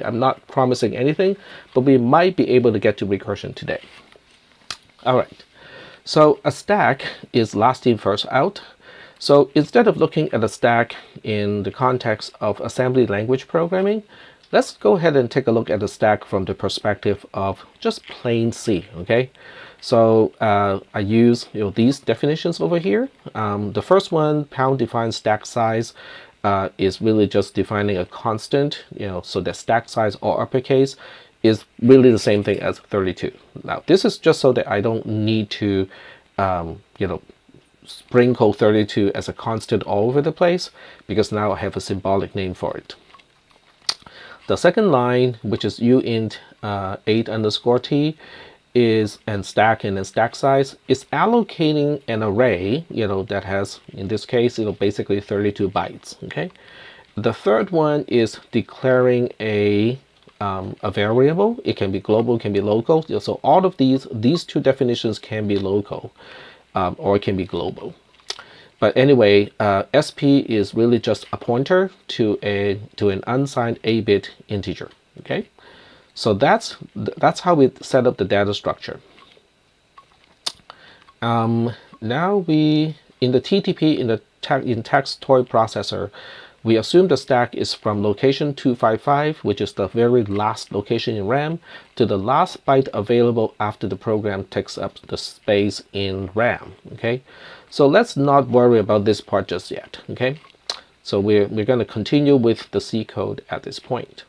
I'm not promising anything, but we might be able to get to recursion today. All right. So a stack is last in, first out. So instead of looking at a stack in the context of assembly language programming, let's go ahead and take a look at the stack from the perspective of just plain C. Okay. So I use these definitions over here. The first one, pound defined stack size, is really just defining a constant. So the stack size, all uppercase, is really the same thing as 32. Now this is just so that I don't need to sprinkle 32 as a constant all over the place, because now I have a symbolic name for it. The second line, which is uint 8_t, is and stack size, is allocating an array that has, in this case, basically 32 bytes. Okay. The third one is declaring a variable. It can be global, it can be local. So all of these two definitions can be local, or it can be global. But anyway, SP is really just a pointer to an unsigned 8-bit integer. Okay, so that's how we set up the data structure. Now we in the TTP in text toy processor, we assume the stack is from location 255, which is the very last location in RAM, to the last byte available after the program takes up the space in RAM. Okay, so let's not worry about this part just yet. Okay, so we're going to continue with the C code at this point.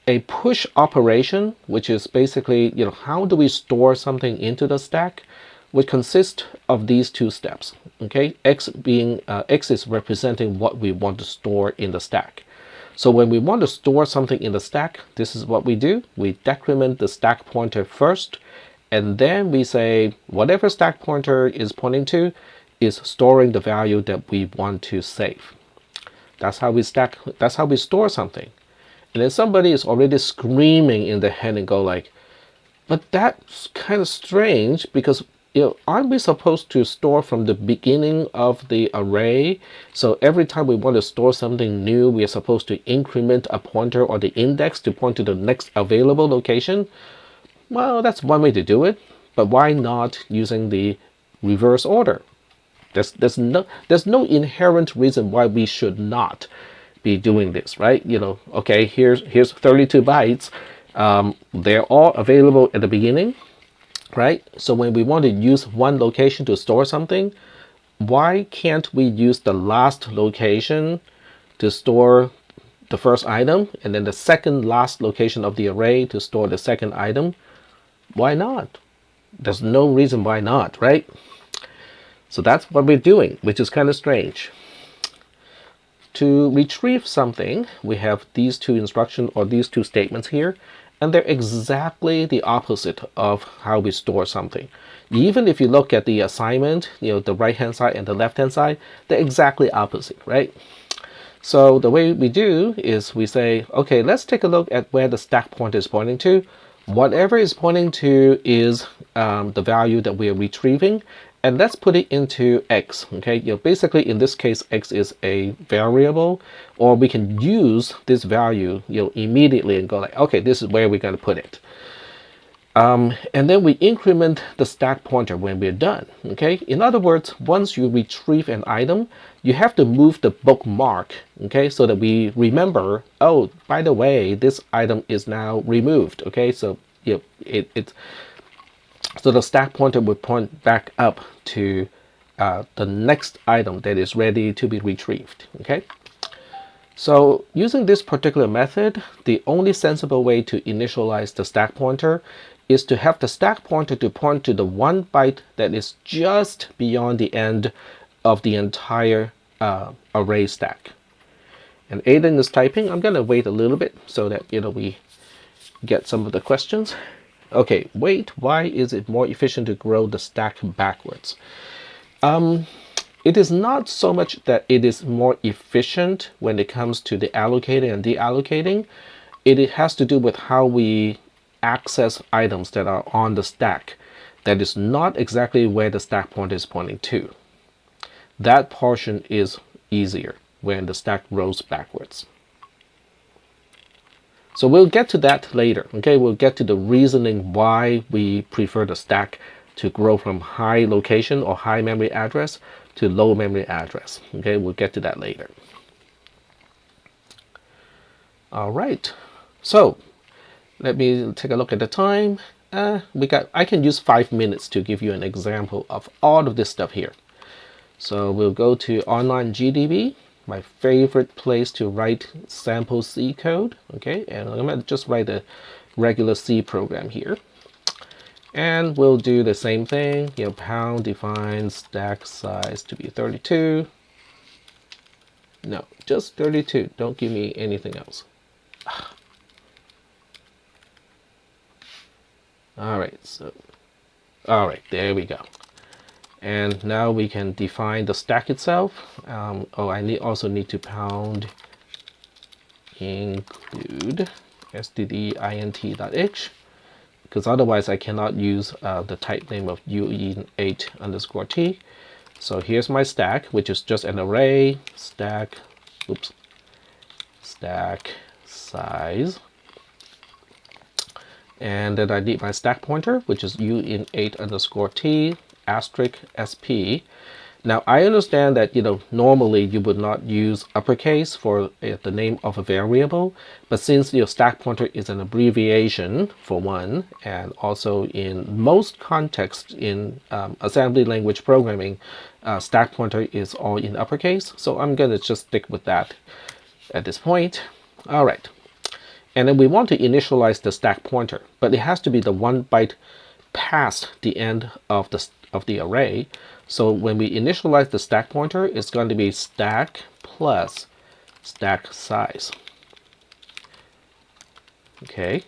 A push operation, which is basically how do we store something into the stack, would consist of these two steps. Okay, X is representing what we want to store in the stack. So when we want to store something in the stack, this is what we do. We decrement the stack pointer first, and then we say whatever stack pointer is pointing to is storing the value that we want to save. That's how we store something. And then somebody is already screaming in their head and go like, but that's kind of strange, because aren't we supposed to store from the beginning of the array? So every time we want to store something new, we are supposed to increment a pointer or the index to point to the next available location. Well, that's one way to do it, but why not using the reverse order? There's no inherent reason why we should not be doing this, right? Okay, here's 32 bytes. They're all available at the beginning, right? So when we want to use one location to store something, why can't we use the last location to store the first item, and then the second last location of the array to store the second item? Why not? There's no reason why not, right? So that's what we're doing, which is kind of strange. To retrieve something, we have these two instructions or these two statements here, and they're exactly the opposite of how we store something. Even if you look at the assignment, the right hand side and the left hand side, they're exactly opposite, right? So the way we do is we say, okay, let's take a look at where the stack pointer is pointing to. Whatever is pointing to is the value that we are retrieving, and let's put it into X. Okay, basically in this case, X is a variable, or we can use this value immediately and go like, okay, this is where we're going to put it. And then we increment the stack pointer when we're done. Okay. In other words, once you retrieve an item, you have to move the bookmark. Okay, so that we remember. Oh, by the way, this item is now removed. Okay, so so the stack pointer would point back up to the next item that is ready to be retrieved. Okay. So using this particular method, the only sensible way to initialize the stack pointer is to have the stack pointer to point to the one byte that is just beyond the end of the entire array stack. And Aiden is typing. I'm going to wait a little bit so that we get some of the questions. Okay, wait, why is it more efficient to grow the stack backwards? It is not so much that it is more efficient when it comes to the allocating and deallocating. It has to do with how we access items that are on the stack. That is not exactly where the stack pointer is pointing to. That portion is easier when the stack grows backwards. So we'll get to that later. Okay, we'll get to the reasoning why we prefer the stack to grow from high location or high memory address to low memory address. Okay, we'll get to that later. All right, so let me take a look at the time. I can use 5 minutes to give you an example of all of this stuff here. So we'll go to online GDB, my favorite place to write sample C code. Okay, and I'm going to just write a regular C program here. And we'll do the same thing. Pound defines stack size to be 32. No, just 32. Don't give me anything else. All right, there we go. And now we can define the stack itself. I also need to pound include stdint.h, because otherwise I cannot use the type name of uin8_t. So here's my stack, which is just an array stack size. And then I need my stack pointer, which is uin8_t asterisk sp. Now I understand that normally you would not use uppercase for the name of a variable, but since your stack pointer is an abbreviation for one, and also in most contexts in assembly language programming, stack pointer is all in uppercase. So I'm gonna just stick with that at this point. All right, and then we want to initialize the stack pointer, but it has to be the 1 byte past the end of the array. So when we initialize the stack pointer, it's going to be stack plus stack size. Okay,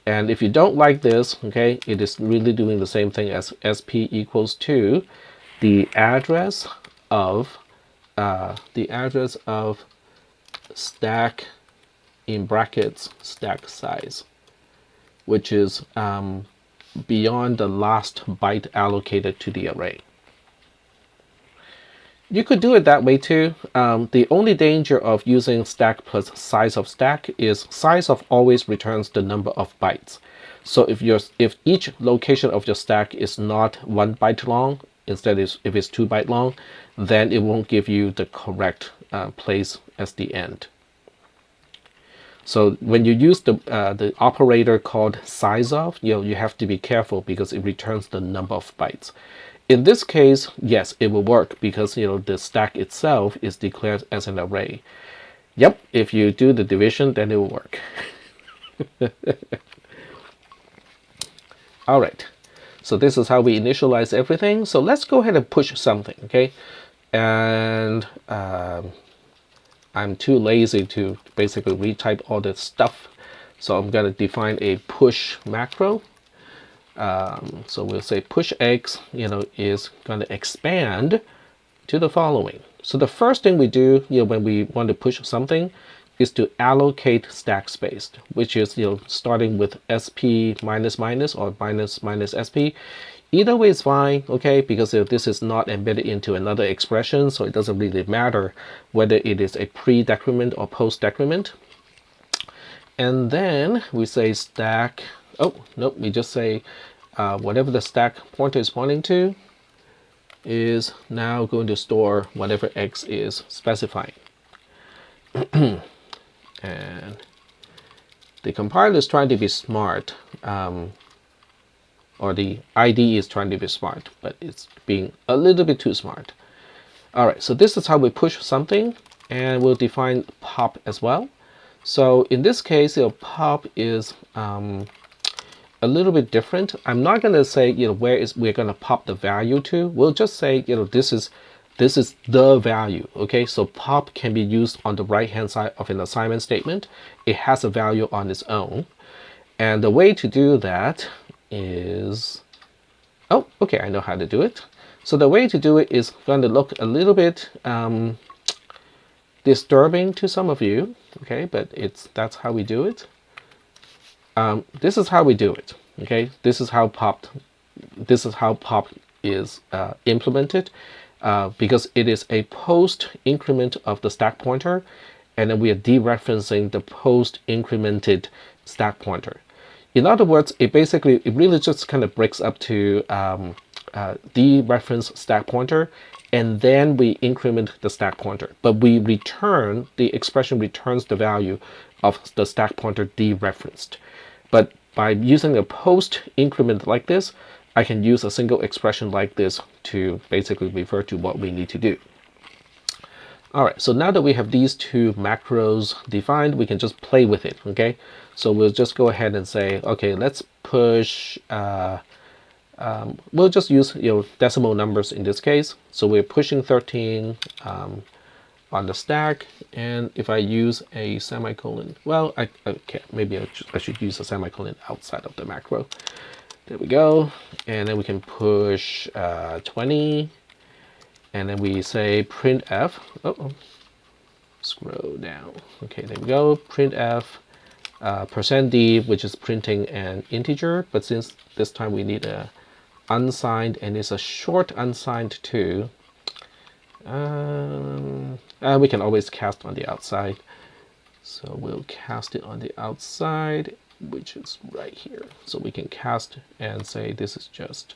and if you don't like this, okay, it is really doing the same thing as sp equals to the address of stack in brackets stack size, which is beyond the last byte allocated to the array. You could do it that way too. The only danger of using stack plus size of stack is size of always returns the number of bytes. So if each location of your stack is not 1 byte long, instead if it's 2 byte long, then it won't give you the correct place as the end. So when you use the operator called size of, you have to be careful because it returns the number of bytes. In this case, yes, it will work because the stack itself is declared as an array. Yep, if you do the division, then it will work. All right, so this is how we initialize everything. So let's go ahead and push something, okay? And I'm too lazy to basically retype all this stuff, so I'm going to define a push macro. So we'll say push x, is going to expand to the following. So the first thing we do, when we want to push something, is to allocate stack space, which is starting with sp minus minus or minus minus sp. Either way is fine, okay, because this is not embedded into another expression, so it doesn't really matter whether it is a pre-decrement or post-decrement. And then we say stack oh, nope, we just say whatever the stack pointer is pointing to is now going to store whatever X is specifying. And the compiler is trying to be smart, or the IDE is trying to be smart, but it's being a little bit too smart. All right, so this is how we push something, and we'll define pop as well. So in this case, pop is a little bit different. I'm not going to say where we're going to pop the value to. We'll just say this is the value. Okay, so pop can be used on the right hand side of an assignment statement. It has a value on its own, and the way to do that is, oh, okay, I know how to do it. So the way to do it is going to look a little bit disturbing to some of you, okay, but that's how we do it. This is how we do it. Okay, this is how pop is implemented, because it is a post increment of the stack pointer, and then we are dereferencing the post incremented stack pointer. In other words, it really just kind of breaks up to dereference stack pointer, and then we increment the stack pointer. But we return, the expression returns the value of the stack pointer dereferenced. But by using a post increment like this, I can use a single expression like this to basically refer to what we need to do. All right, so now that we have these two macros defined, we can just play with it, okay? So we'll just go ahead and say, okay, let's push, we'll just use decimal numbers in this case. So we're pushing 13 on the stack, and if I use a semicolon, well, okay, maybe I should use a semicolon outside of the macro. There we go, and then we can push 20, and then we say printf. Oh, scroll down. Okay, there we go. Printf %d, which is printing an integer, but since this time we need a unsigned, and it's a short unsigned too. We can always cast on the outside, so we'll cast it on the outside, which is right here. So we can cast and say this is just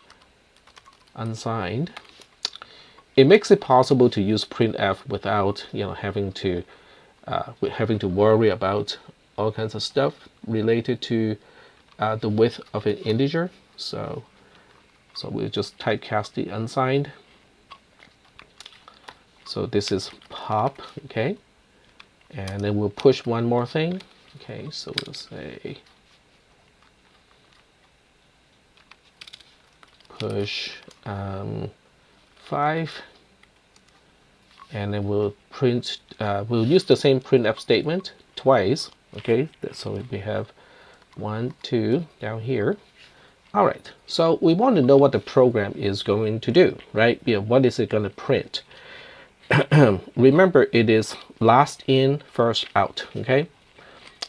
unsigned. It makes it possible to use printf without having to worry about all kinds of stuff related to the width of an integer. So we'll just typecast the unsigned. So this is pop, okay, and then we'll push one more thing. Okay, so we'll say push 5, and then we'll print. We'll use the same printf statement twice. Okay, so we have 1, 2 down here. All right, so we want to know what the program is going to do, right? What is it going to print? Remember, it is last in, first out, okay?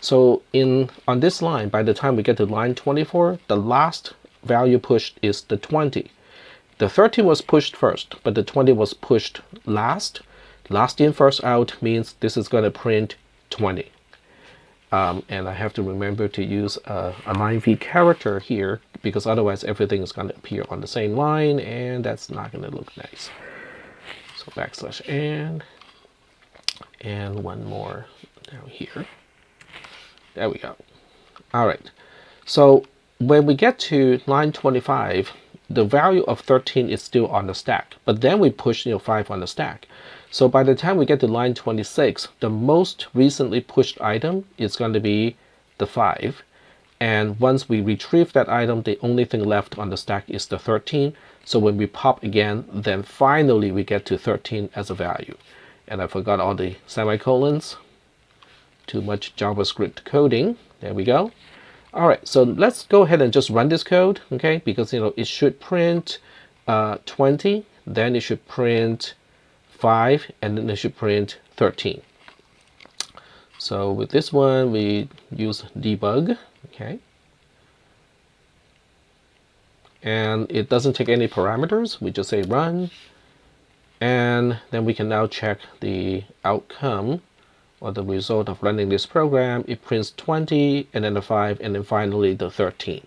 So on this line, by the time we get to line 24, the last value pushed is the 20. The 13 was pushed first, but the 20 was pushed last. Last in, first out means this is going to print 20. And I have to remember to use a line v character here, because otherwise everything is going to appear on the same line, and that's not going to look nice. So \n, and one more down here. There we go. All right. So when we get to line 25, the value of 13 is still on the stack, but then we push 5 on the stack. So by the time we get to line 26, the most recently pushed item is going to be the 5. And once we retrieve that item, the only thing left on the stack is the 13. So when we pop again, then finally we get to 13 as a value. And I forgot all the semicolons. Too much JavaScript coding. There we go. All right, so let's go ahead and just run this code, okay? Because it should print 20, then it should print 5, and then it should print 13. So with this one, we use debug, okay? And it doesn't take any parameters. We just say run, and then we can now check the outcome, or the result of running this program, it prints 20 and then the 5 and then finally the 13.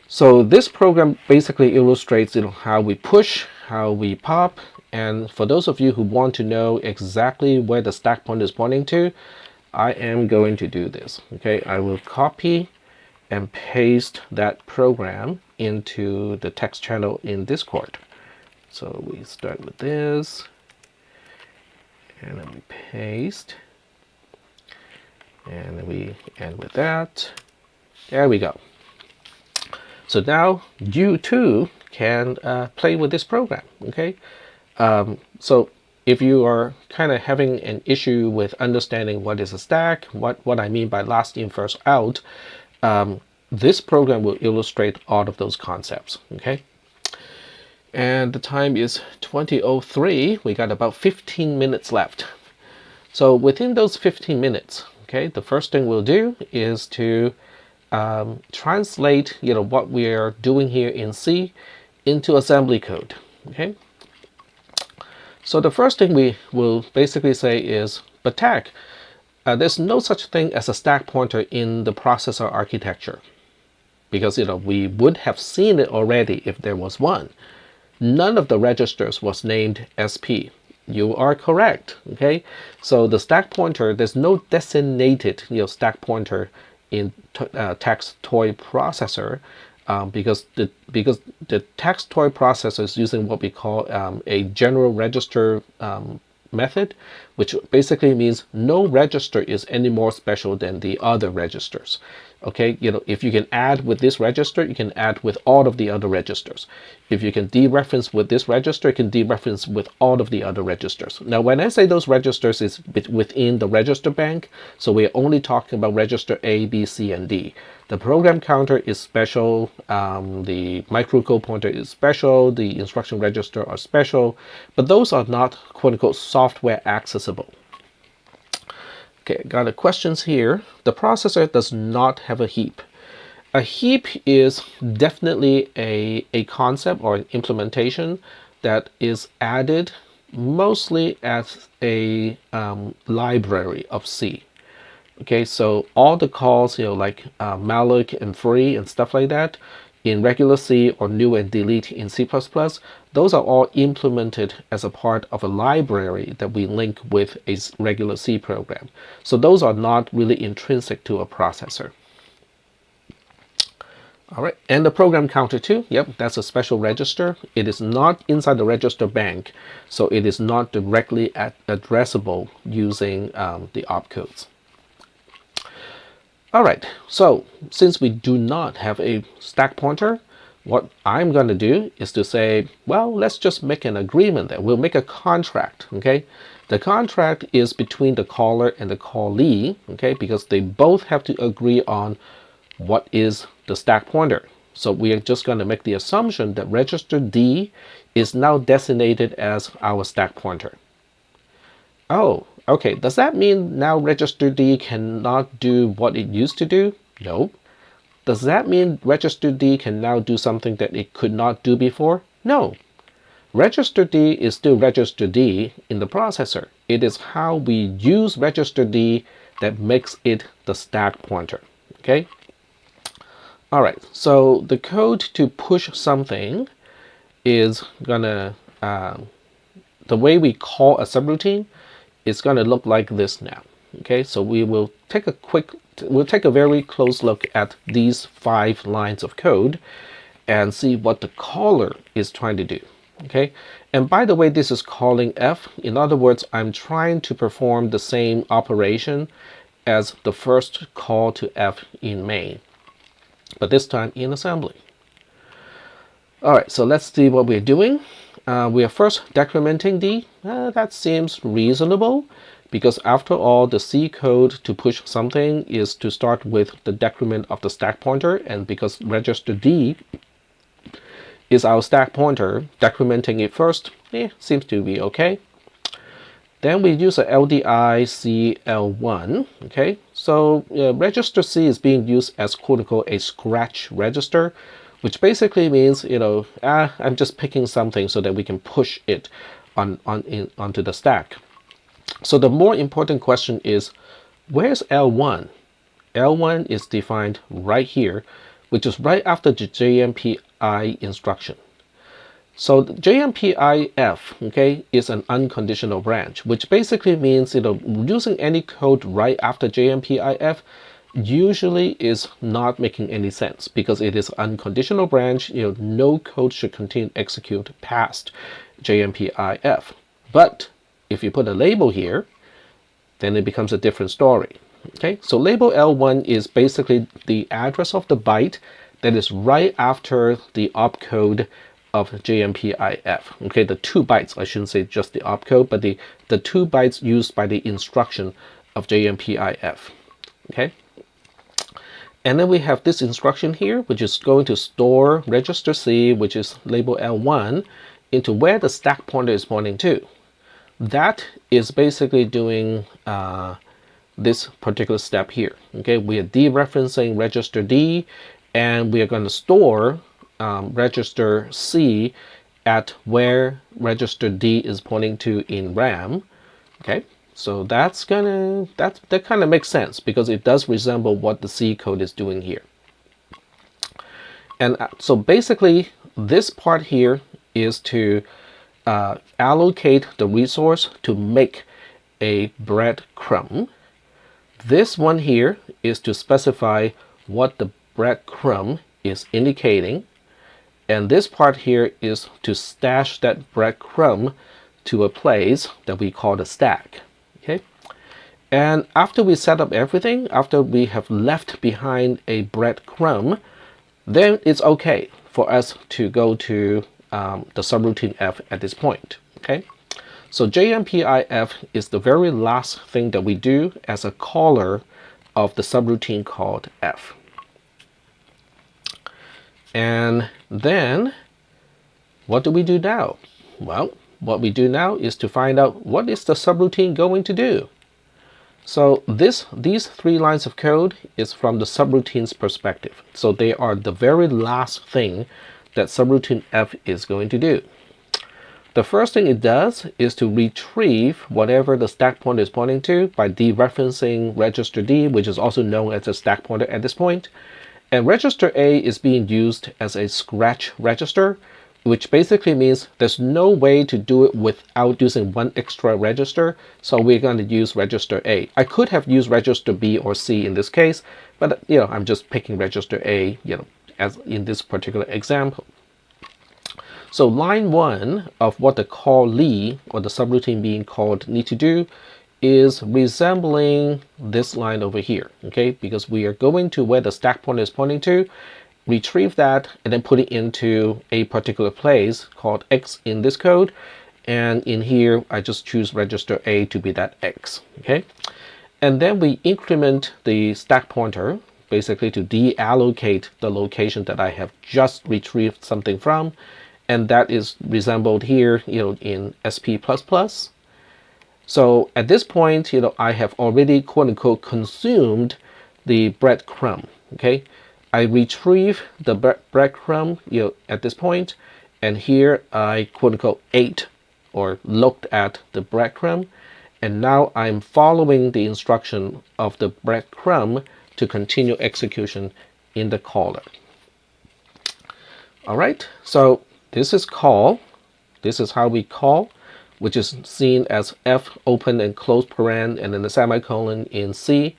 So this program basically illustrates how we push, how we pop, and for those of you who want to know exactly where the stack pointer is pointing to, I am going to do this. Okay, I will copy and paste that program into the text channel in Discord. So we start with this, and then we paste, and then we end with that. There we go. So now you too can play with this program. Okay, so if you are kind of having an issue with understanding what is a stack, what I mean by last in first out, this program will illustrate all of those concepts. Okay, and the time is 20:03. We got about 15 minutes left. So within those 15 minutes, okay, the first thing we'll do is to translate what we are doing here in C into assembly code. Okay, so the first thing we will basically say is, but tech, there's no such thing as a stack pointer in the processor architecture, because we would have seen it already if there was one. None of the registers was named SP. You are correct. Okay, so the stack pointer, there's no designated stack pointer in text toy processor, because the text toy processor is using what we call a general register method, which basically means no register is any more special than the other registers. Okay, if you can add with this register, you can add with all of the other registers. If you can dereference with this register, you can dereference with all of the other registers. Now, when I say those registers is within the register bank, so we're only talking about register A, B, C, and D. The program counter is special, the microcode pointer is special, the instruction register are special, but those are not quote-unquote software accessible. Okay, got the questions here. The processor does not have a heap. A heap is definitely a concept or an implementation that is added mostly as a library of C. Okay, so all the calls, like malloc and free and stuff like that in regular C or new and delete in C++, those are all implemented as a part of a library that we link with a regular C program. So those are not really intrinsic to a processor. All right, and the program counter too, yep, that's a special register. It is not inside the register bank, so it is not directly addressable using the opcodes. All right, so since we do not have a stack pointer, what I'm going to do is to say, well, let's just make an agreement there. We'll make a contract, okay? The contract is between the caller and the callee, okay, because they both have to agree on what is the stack pointer. So we are just going to make the assumption that register D is now designated as our stack pointer. Oh, okay, does that mean now register D cannot do what it used to do? No. Does that mean register D can now do something that it could not do before? No. Register D is still register D in the processor. It is how we use register D that makes it the stack pointer. Okay? All right, so the code to push something is gonna, the way we call a subroutine is gonna look like this now. Okay, so we will take a very close look at these 5 lines of code and see what the caller is trying to do. Okay, and by the way, this is calling F. In other words, I'm trying to perform the same operation as the first call to F in main, but this time in assembly. All right, so let's see what we're doing. We are first decrementing D. That seems reasonable, because after all, the C code to push something is to start with the decrement of the stack pointer, and because register D is our stack pointer, decrementing it first seems to be okay. Then we use a LDI CL1. Okay, so register C is being used as quote-unquote a scratch register, which basically means, I'm just picking something so that we can push it onto the stack. So the more important question is, where's L1? L1 is defined right here, which is right after the JMPI instruction. So the JMPIF, okay, is an unconditional branch, which basically means, using any code right after JMPIF usually is not making any sense because it is unconditional branch. No code should continue to execute past JMPIF. But if you put a label here, then it becomes a different story. Okay, so label L1 is basically the address of the byte that is right after the opcode of JMPIF. Okay, the 2 bytes, I shouldn't say just the opcode, but the 2 bytes used by the instruction of JMPIF. Okay, and then we have this instruction here, which is going to store register C, which is label L1, into where the stack pointer is pointing to. That is basically doing this particular step here. Okay, we are dereferencing register D, and we are going to store register C at where register D is pointing to in RAM. Okay, so that kind of makes sense because it does resemble what the C code is doing here. And so basically, this part here is to allocate the resource to make a breadcrumb. This one here is to specify what the breadcrumb is indicating. And this part here is to stash that breadcrumb to a place that we call the stack. Okay. And after we set up everything, after we have left behind a breadcrumb, then it's okay for us to go to the subroutine F at this point. Okay. So JMPIF is the very last thing that we do as a caller of the subroutine called F. And then what do we do now? Well, what we do now is to find out what is the subroutine going to do. So these 3 lines of code is from the subroutine's perspective. So they are the very last thing that subroutine F is going to do. The first thing it does is to retrieve whatever the stack pointer is pointing to by dereferencing register D, which is also known as a stack pointer at this point. And register A is being used as a scratch register, which basically means there's no way to do it without using one extra register. So we're going to use register A. I could have used register B or C in this case, but I'm just picking register A, as in this particular example. So line 1 of what the callee or the subroutine being called need to do is resembling this line over here, okay? Because we are going to where the stack pointer is pointing to, retrieve that, and then put it into a particular place called X in this code. And in here, I just choose register A to be that X, okay? And then we increment the stack pointer, basically to deallocate the location that I have just retrieved something from. And that is resembled here, in SP++. So at this point, I have already quote unquote consumed the breadcrumb. Okay, I retrieve the breadcrumb, at this point, and here I quote unquote ate or looked at the breadcrumb, and now I'm following the instruction of the breadcrumb to continue execution in the caller. All right, so this is call. This is how we call, which is seen as F open and close paren and then the semicolon in C.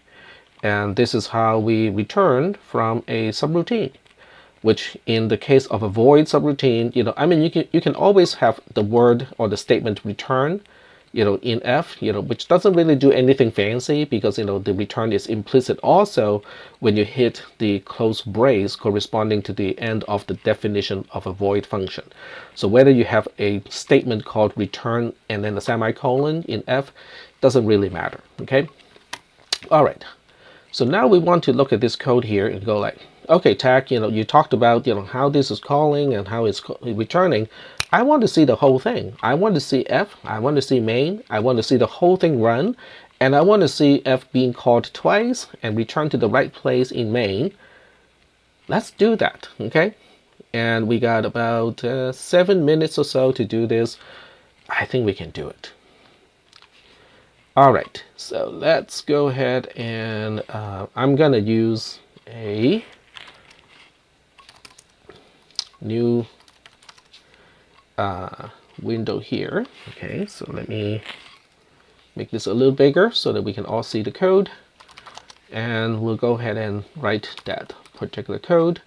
And this is how we return from a subroutine, which in the case of a void subroutine, you can always have the word or the statement return, in F, which doesn't really do anything fancy because, the return is implicit also when you hit the close brace corresponding to the end of the definition of a void function. So whether you have a statement called return and then a semicolon in F doesn't really matter, okay? All right. So now we want to look at this code here and go like, okay, Tack, you talked about, how this is calling and how it's returning. I want to see the whole thing. I want to see F, I want to see main, I want to see the whole thing run, and I want to see F being called twice and return to the right place in main. Let's do that, okay? And we got about 7 minutes or so to do this. I think we can do it. All right, so let's go ahead and I'm gonna use a new window here. Okay, so let me make this a little bigger so that we can all see the code. And we'll go ahead and write that particular code.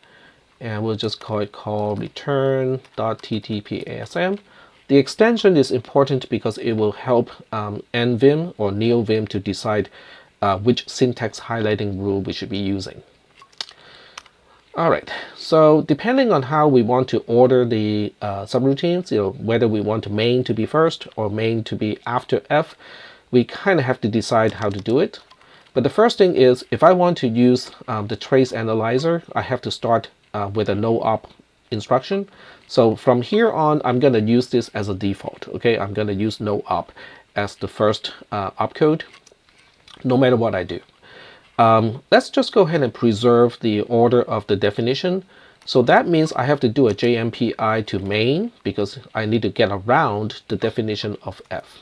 And we'll just call it call return.ttpasm. The extension is important because it will help NVim or NeoVim to decide which syntax highlighting rule we should be using. All right, so depending on how we want to order the subroutines, whether we want main to be first or main to be after F, we kind of have to decide how to do it. But the first thing is, if I want to use the trace analyzer, I have to start with a no op instruction. So from here on, I'm going to use this as a default. Okay, I'm going to use no op as the first opcode, no matter what I do. Let's just go ahead and preserve the order of the definition. So that means I have to do a JMPI to main because I need to get around the definition of F.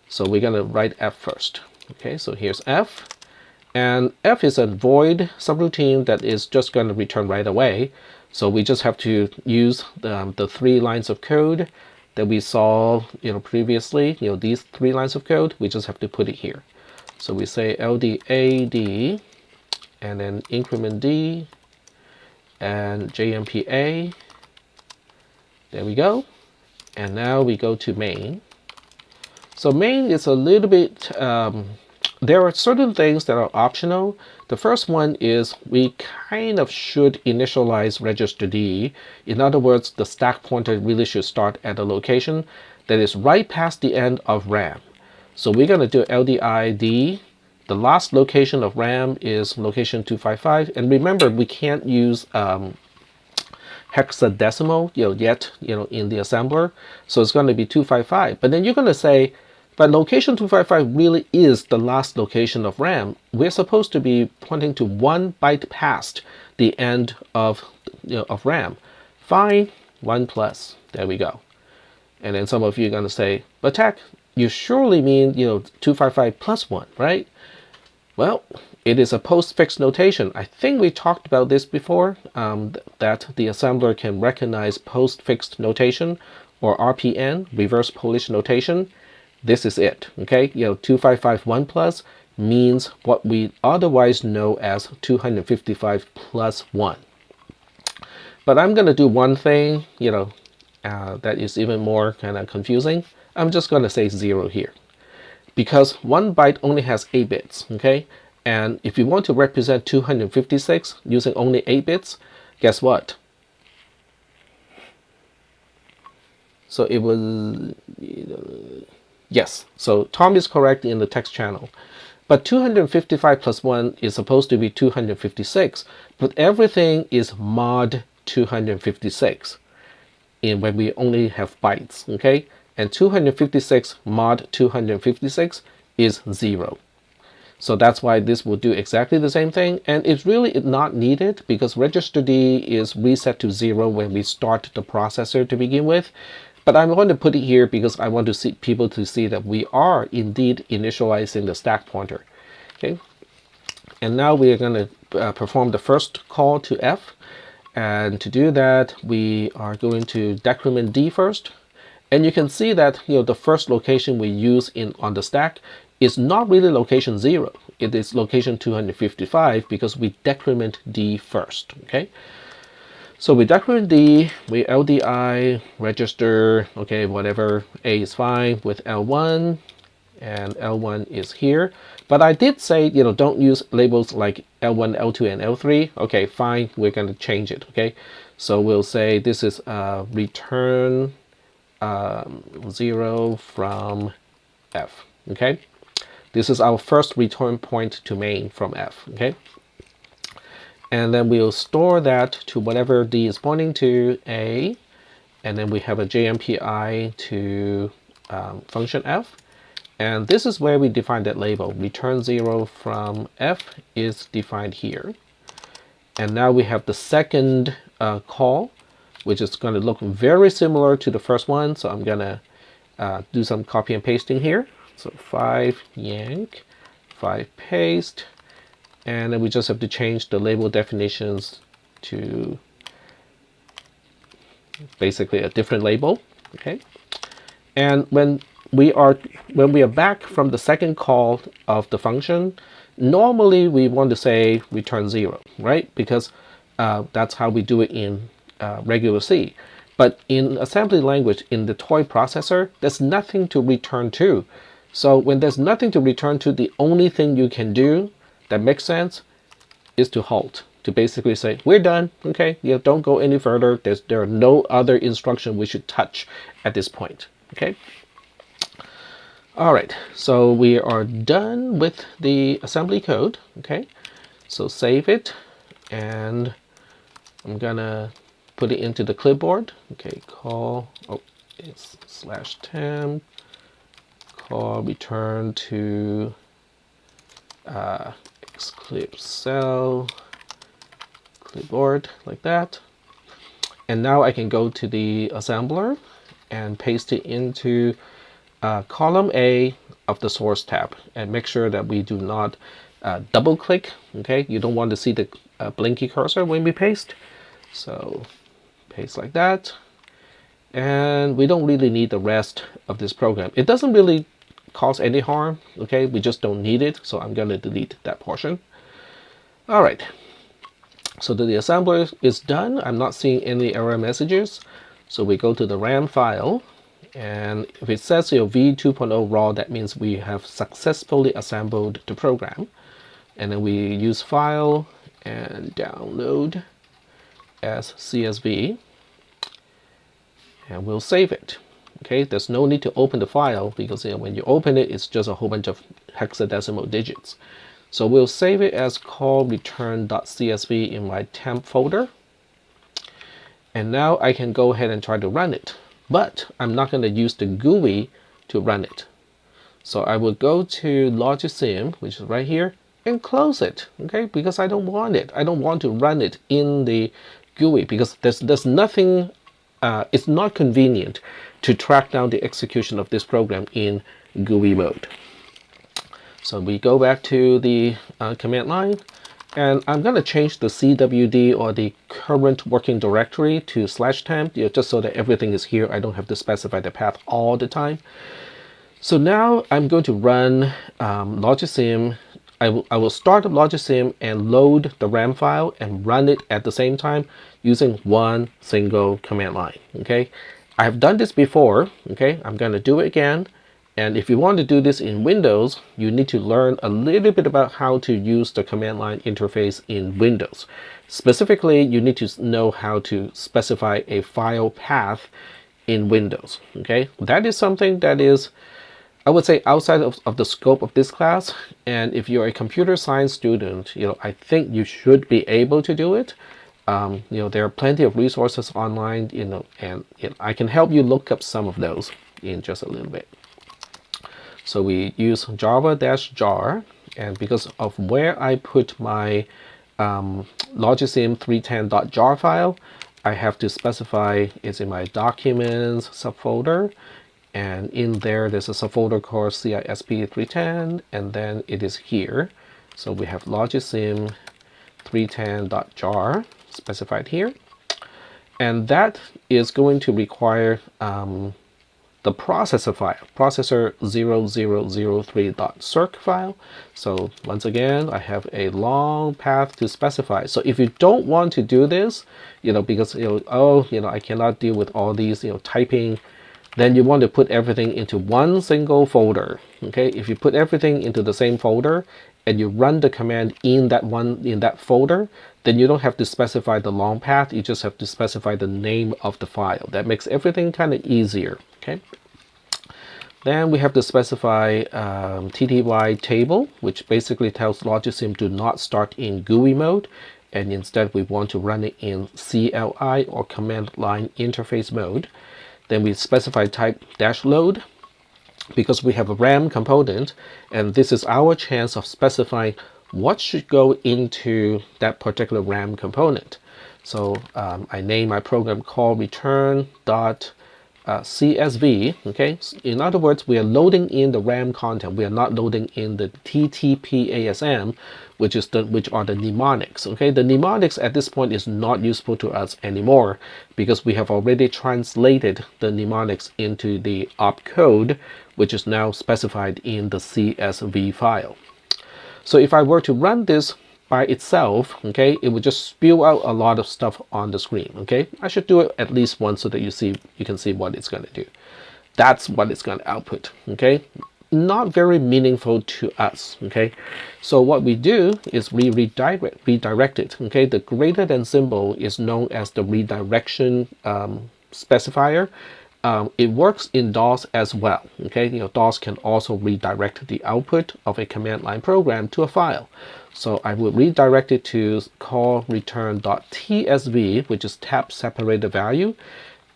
So we're going to write F first. Okay, so here's F. And F is a void subroutine that is just going to return right away. So we just have to use the 3 lines of code that we saw previously. These 3 lines of code, we just have to put it here. So we say LDAD and then increment D and JMPA. There we go. And now we go to main. So main is a little bit, there are certain things that are optional. The first one is we kind of should initialize register D. In other words, the stack pointer really should start at a location that is right past the end of RAM. So we're going to do LDID. The last location of RAM is location 255. And remember, we can't use hexadecimal yet in the assembler. So it's going to be 255. But then you're going to say, but location 255 really is the last location of RAM. We're supposed to be pointing to 1 byte past the end of RAM. Fine, 1 plus. There we go. And then some of you are going to say, but Tech, you surely mean 255 plus 1, right? Well, it is a postfix notation. I think we talked about this before, that the assembler can recognize postfix notation or RPN, reverse Polish notation. This is it, okay? 255 1 plus means what we otherwise know as 255 plus 1. But I'm going to do one thing, that is even more kind of confusing. I'm just going to say 0 here. Because 1 byte only has 8 bits, okay? And if you want to represent 256 using only 8 bits, guess what? So it was, yes, so Tom is correct in the text channel. But 255 plus 1 is supposed to be 256, but everything is mod 256 when we only have bytes, okay? And 256 mod 256 is 0. So that's why this will do exactly the same thing. And it's really not needed because register D is reset to 0 when we start the processor to begin with. But I'm going to put it here because I want to see people to see that we are indeed initializing the stack pointer. Okay. And now we are going to perform the first call to F. And to do that, we are going to decrement D first. And you can see that the first location we use on the stack is not really location 0. It is location 255 because we decrement D first. Okay. So we decrement D, we LDI, register, okay, whatever, A is fine with L1, and L1 is here. But I did say, don't use labels like L1, L2, and L3. Okay, fine, we're going to change it, okay? So we'll say this is return 0 from F, okay? This is our first return point to main from F, okay? And then we'll store that to whatever D is pointing to, A, and then we have a JMPI to function F. And this is where we define that label. Return 0 from F is defined here. And now we have the second call, which is going to look very similar to the first one. So I'm going to do some copy and pasting here. So 5 yank, 5 paste, and then we just have to change the label definitions to basically a different label. Okay, and when we are back from the second call of the function, normally we want to say return 0, right? Because that's how we do it in regular C. But in assembly language, in the toy processor, there's nothing to return to. So when there's nothing to return to, the only thing you can do that makes sense is to halt, to basically say, we're done, okay? You don't go any further. There are no other instruction we should touch at this point, okay? All right, so we are done with the assembly code, okay? So save it, and I'm gonna put it into the clipboard. Okay, call, oh, it's /temp, call return to xclip cell clipboard, like that. And now I can go to the assembler and paste it into column A of the source tab, and make sure that we do not double click. Okay, you don't want to see the blinky cursor when we paste. So paste like that, and we don't really need the rest of this program. It doesn't really cause any harm. Okay, we just don't need it, so I'm going to delete that portion. All right, so the assembler is done. I'm not seeing any error messages, so we go to the RAM file, and if it says v2.0 raw, that means we have successfully assembled the program. And then we use file and download as CSV, and we'll save it. Okay, there's no need to open the file, because when you open it, it's just a whole bunch of hexadecimal digits. So we'll save it as call return.csv in my temp folder. And now I can go ahead and try to run it, but I'm not going to use the GUI to run it. So I will go to Logisim, which is right here, and close it, okay? Because I don't want it. I don't want to run it in the GUI, because there's nothing, it's not convenient to track down the execution of this program in GUI mode. So we go back to the command line, and I'm going to change the CWD, or the current working directory, to /temp, just so that everything is here. I don't have to specify the path all the time. So now I'm going to run Logisim. I will start up Logisim and load the RAM file and run it at the same time using one single command line. Okay, I have done this before. Okay, I'm going to do it again. And if you want to do this in Windows, you need to learn a little bit about how to use the command line interface in Windows. Specifically, you need to know how to specify a file path in Windows. Okay, that is something that is, I would say, outside of the scope of this class. And if you're a computer science student, I think you should be able to do it. There are plenty of resources online, and I can help you look up some of those in just a little bit. So we use java-jar, and because of where I put my Logisim310.jar file, I have to specify it's in my documents subfolder, and in there's a subfolder called CISP310, and then it is here. So we have Logisim310.jar specified here, and that is going to require the processor file, processor0003.circ file. So once again, I have a long path to specify. So if you don't want to do this, because I cannot deal with all these typing, then you want to put everything into one single folder. Okay, if you put everything into the same folder and you run the command in that folder, then you don't have to specify the long path. You just have to specify the name of the file. That makes everything kind of easier. Okay. Then we have to specify TTY table, which basically tells Logisim to not start in GUI mode, and instead we want to run it in CLI, or command line interface mode. Then we specify type -load, because we have a RAM component, and this is our chance of specifying what should go into that particular RAM component. So I name my program call return dot CSV, okay? In other words, we are loading in the RAM content. We are not loading in the TTPASM, which are the mnemonics, okay? The mnemonics at this point is not useful to us anymore because we have already translated the mnemonics into the opcode, which is now specified in the CSV file. So if I were to run this by itself, okay, it would just spew out a lot of stuff on the screen, okay? I should do it at least once so that you can see what it's going to do. That's what it's going to output, okay? Not very meaningful to us, okay? So what we do is we redirect it, okay? The greater than symbol is known as the redirection specifier. It works in DOS as well, okay? DOS can also redirect the output of a command line program to a file. So I will redirect it to call return.tsv, which is tab separated value.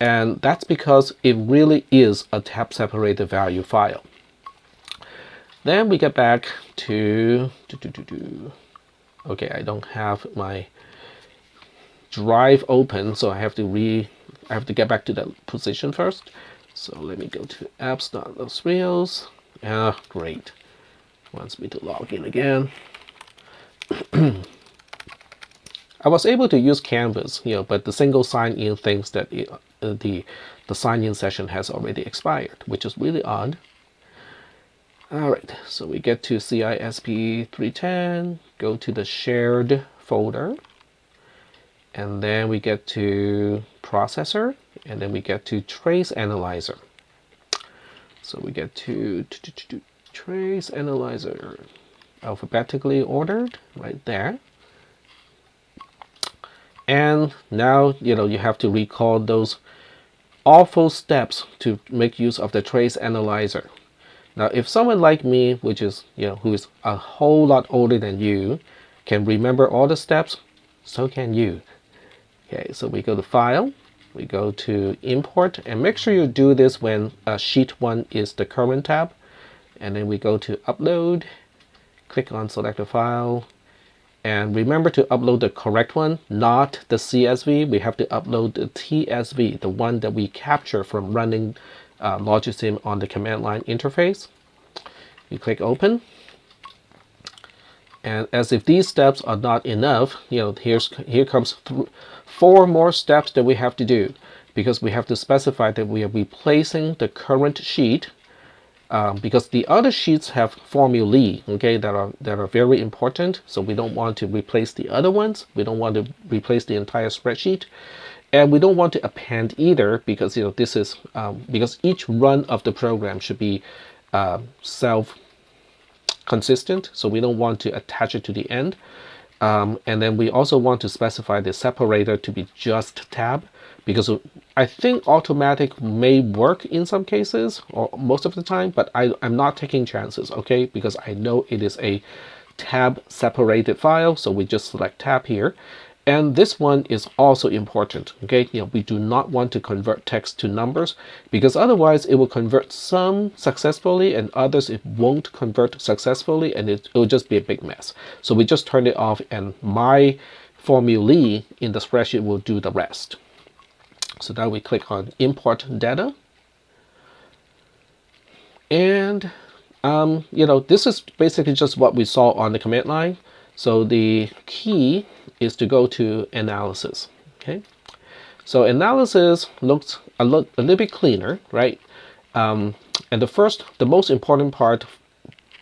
And that's because it really is a tab separated value file. Then we get back to, okay, I don't have my drive open, so I have to get back to that position first. So let me go to apps.losreels. Ah, great. Wants me to log in again. I was able to use Canvas, but the single sign-in thinks that the sign-in session has already expired, which is really odd. All right, so we get to CISP310, go to the shared folder, and then we get to processor, and then we get to trace analyzer. So we get to trace analyzer, alphabetically ordered right there. And now, you have to recall those awful steps to make use of the trace analyzer. Now, if someone like me, which is, who is a whole lot older than you, can remember all the steps, so can you. Okay, so we go to File, we go to Import, and make sure you do this when Sheet 1 is the current tab. And then we go to Upload, click on Select a File, and remember to upload the correct one, not the CSV. We have to upload the TSV, the one that we capture from running Logisim on the command line interface. You click Open. And as if these steps are not enough, here comes 4 more steps that we have to do, because we have to specify that we are replacing the current sheet, because the other sheets have formulae, okay, that are very important. So we don't want to replace the other ones. We don't want to replace the entire spreadsheet, and we don't want to append either, because this is because each run of the program should be self-consistent. So we don't want to attach it to the end. And then we also want to specify the separator to be just tab, because I think automatic may work in some cases or most of the time, but I'm not taking chances, okay, because I know it is a tab separated file. So we just select tab here. And this one is also important, okay? We do not want to convert text to numbers, because otherwise it will convert some successfully and others it won't convert successfully, and it will just be a big mess. So we just turn it off, and my formulae in the spreadsheet will do the rest. So now we click on Import Data. And, this is basically just what we saw on the command line. So the key is to go to Analysis, okay? So Analysis looks a little bit cleaner, right? And the most important part,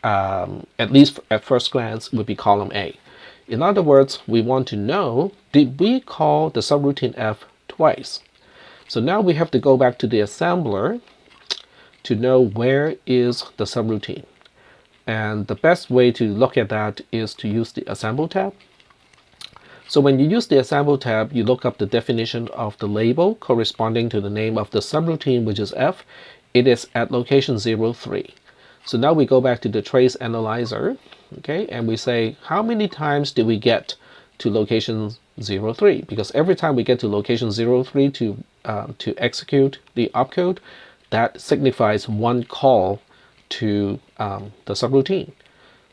at least at first glance, would be column A. In other words, we want to know, did we call the subroutine F twice? So now we have to go back to the assembler to know where is the subroutine. And the best way to look at that is to use the Assemble tab. So when you use the Assemble tab, you look up the definition of the label corresponding to the name of the subroutine, which is F. It is at location 03. So now we go back to the trace analyzer, okay, and we say, how many times did we get to location 03? Because every time we get to location 03 to execute the opcode, that signifies one call to the subroutine.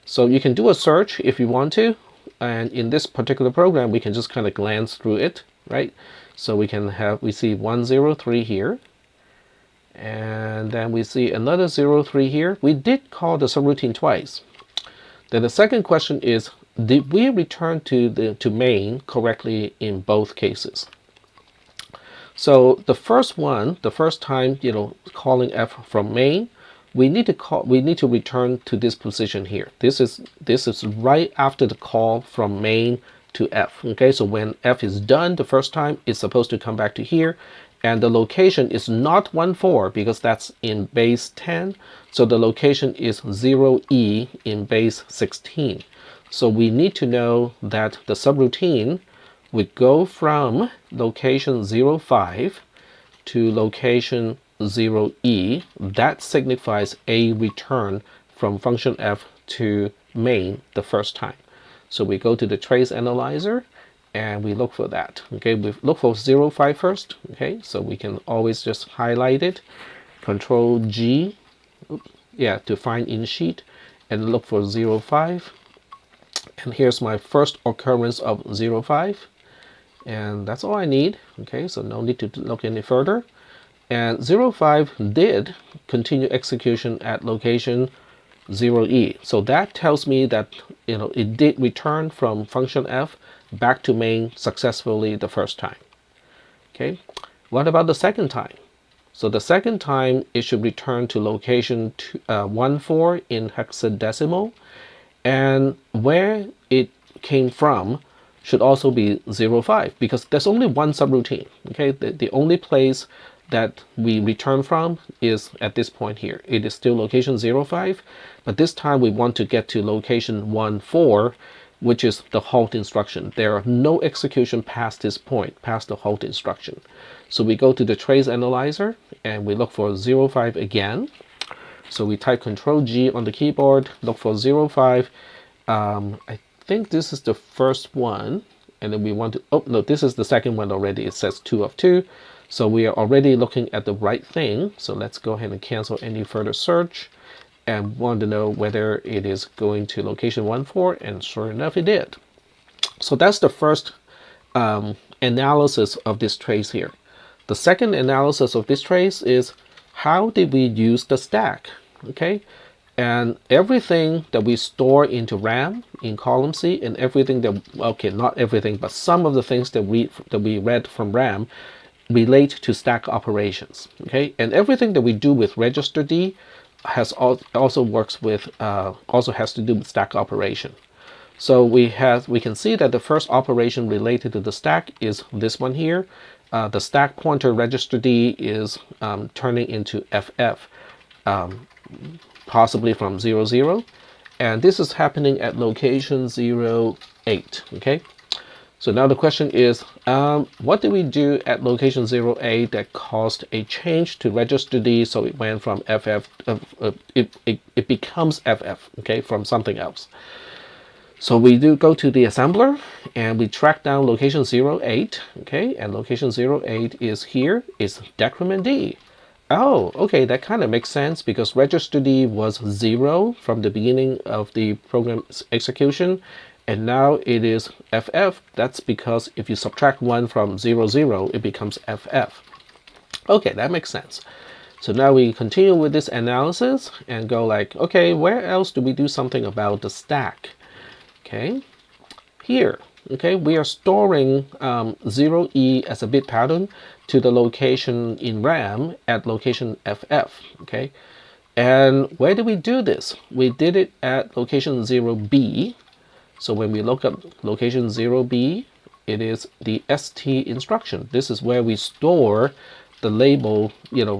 So you can do a search if you want to, and in this particular program we can just kind of glance through it, right? So we see 103 here, And then we see another 03 here. We did call the subroutine twice. Then the second question is, did we return to main correctly in both cases? So the first one, the first time, calling f from main, we need to return to this position here. This is right after the call from main to f. Okay, so when f is done the first time, it's supposed to come back to here, and the location is not 1,4 because that's in base 10. So the location is 0e in base 16. So we need to know that the subroutine would go from location 05 to location 0e. That signifies a return from function f to main the first time. So we go to the trace analyzer and we look for that. Okay, we look for 05 first. Okay, so we can always just highlight it, Control G, to find in sheet, and look for 05. And here's my first occurrence of 05. And that's all I need. Okay, so no need to look any further. And 05 did continue execution at location 0e. So that tells me that it did return from function f back to main successfully the first time. Okay, what about the second time? So the second time it should return to location 14 in hexadecimal, and where it came from should also be 05 because there's only one subroutine. Okay, the only place that we return from is at this point here. It is still location 05, but this time we want to get to location 14, which is the halt instruction. There are no execution past this point, past the halt instruction. So we go to the trace analyzer and we look for 05 again. So we type Control G on the keyboard, look for 05. I think this is the first one, and then we want to, oh no, this is the second one already. It says 2 of 2. So we are already looking at the right thing. So let's go ahead and cancel any further search and want to know whether it is going to location 14, and sure enough it did. So that's the first analysis of this trace here. The second analysis of this trace is, how did we use the stack? Okay, and everything that we store into RAM in column C, and everything that, okay, not everything, but some of the things that we read from RAM relate to stack operations. Okay, and everything that we do with register D also works with also has to do with stack operation. So we can see that the first operation related to the stack is this one here. The stack pointer register D is turning into FF, possibly from 00, and this is happening at location 08. Okay, so now the question is, what did we do at location 08 that caused a change to register D, so it went from FF, it becomes FF, okay, from something else? So we do go to the assembler and we track down location 08, okay, and location 08 is here, is decrement D. Oh, okay, that kind of makes sense because register D was 0 from the beginning of the program's execution, and now it is FF. That's because if you subtract 1 from 00, it becomes FF. Okay, that makes sense. So now we continue with this analysis and go like, okay, where else do we do something about the stack? Okay, here, okay, we are storing 0E as a bit pattern to the location in RAM at location FF, okay? And where did we do this? We did it at location 0B. So when we look up location 0B, it is the ST instruction. This is where we store the label,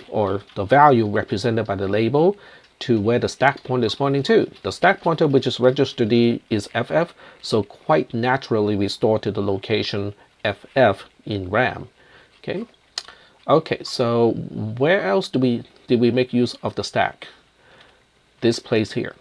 or the value represented by the label to where the stack pointer is pointing to. The stack pointer, which is register D, is FF, so quite naturally we store to the location FF in RAM. Okay. Okay, so where else did we make use of the stack? This place here.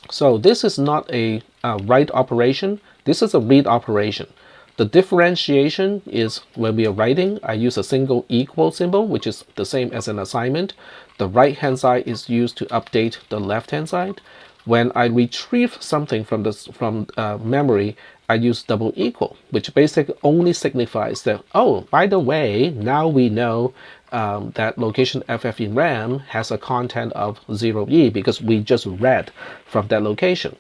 So this is not a write operation. This is a read operation. The differentiation is when we are writing, I use a single equal symbol, which is the same as an assignment. The right-hand side is used to update the left-hand side. When I retrieve something from memory, I use double equal, which basically only signifies that, oh, by the way, now we know that location FF in RAM has a content of 0E because we just read from that location.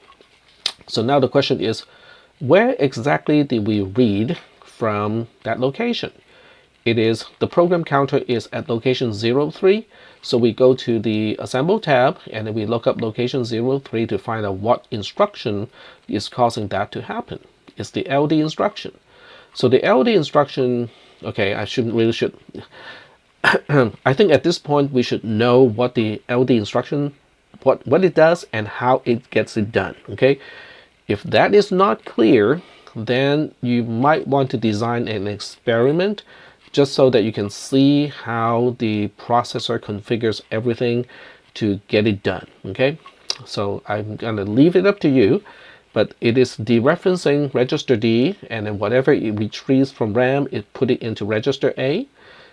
So now the question is, where exactly did we read from that location? It is the program counter is at location 03. So we go to the assemble tab and then we look up location 03 to find out what instruction is causing that to happen. It's the LD instruction. So the LD instruction, okay, I think at this point we should know what the LD instruction, what it does and how it gets it done. Okay, if that is not clear, then you might want to design an experiment just so that you can see how the processor configures everything to get it done. Okay, so I'm gonna leave it up to you, but it is dereferencing register D, and then whatever it retrieves from RAM, it put it into register A.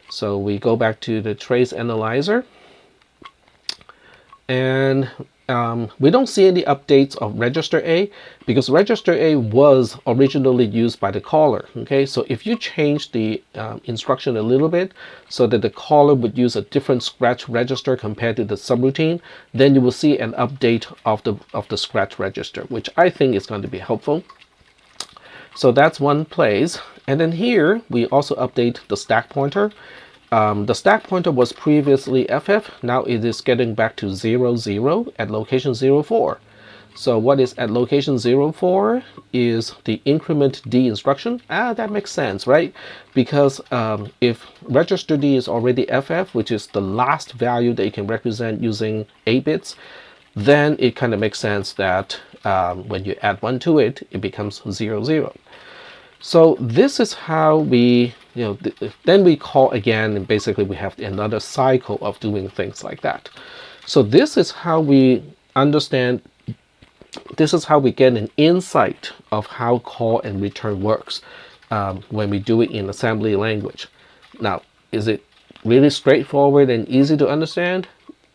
So we go back to the trace analyzer, and we don't see any updates of register A because register A was originally used by the caller. Okay, so if you change the instruction a little bit so that the caller would use a different scratch register compared to the subroutine, then you will see an update of the scratch register, which I think is going to be helpful. So that's one place. And then here we also update the stack pointer. The stack pointer was previously FF, now it is getting back to 00 at location 04. So what is at location 04 is the increment D instruction. That makes sense, right? Because if register D is already FF, which is the last value that you can represent using 8 bits, then it kind of makes sense that when you add 1 to it, it becomes 00. So this is how we, then we call again, and basically we have another cycle of doing things like that. So this is how we understand, this is how we get an insight of how call and return works when we do it in assembly language. Now, is it really straightforward and easy to understand?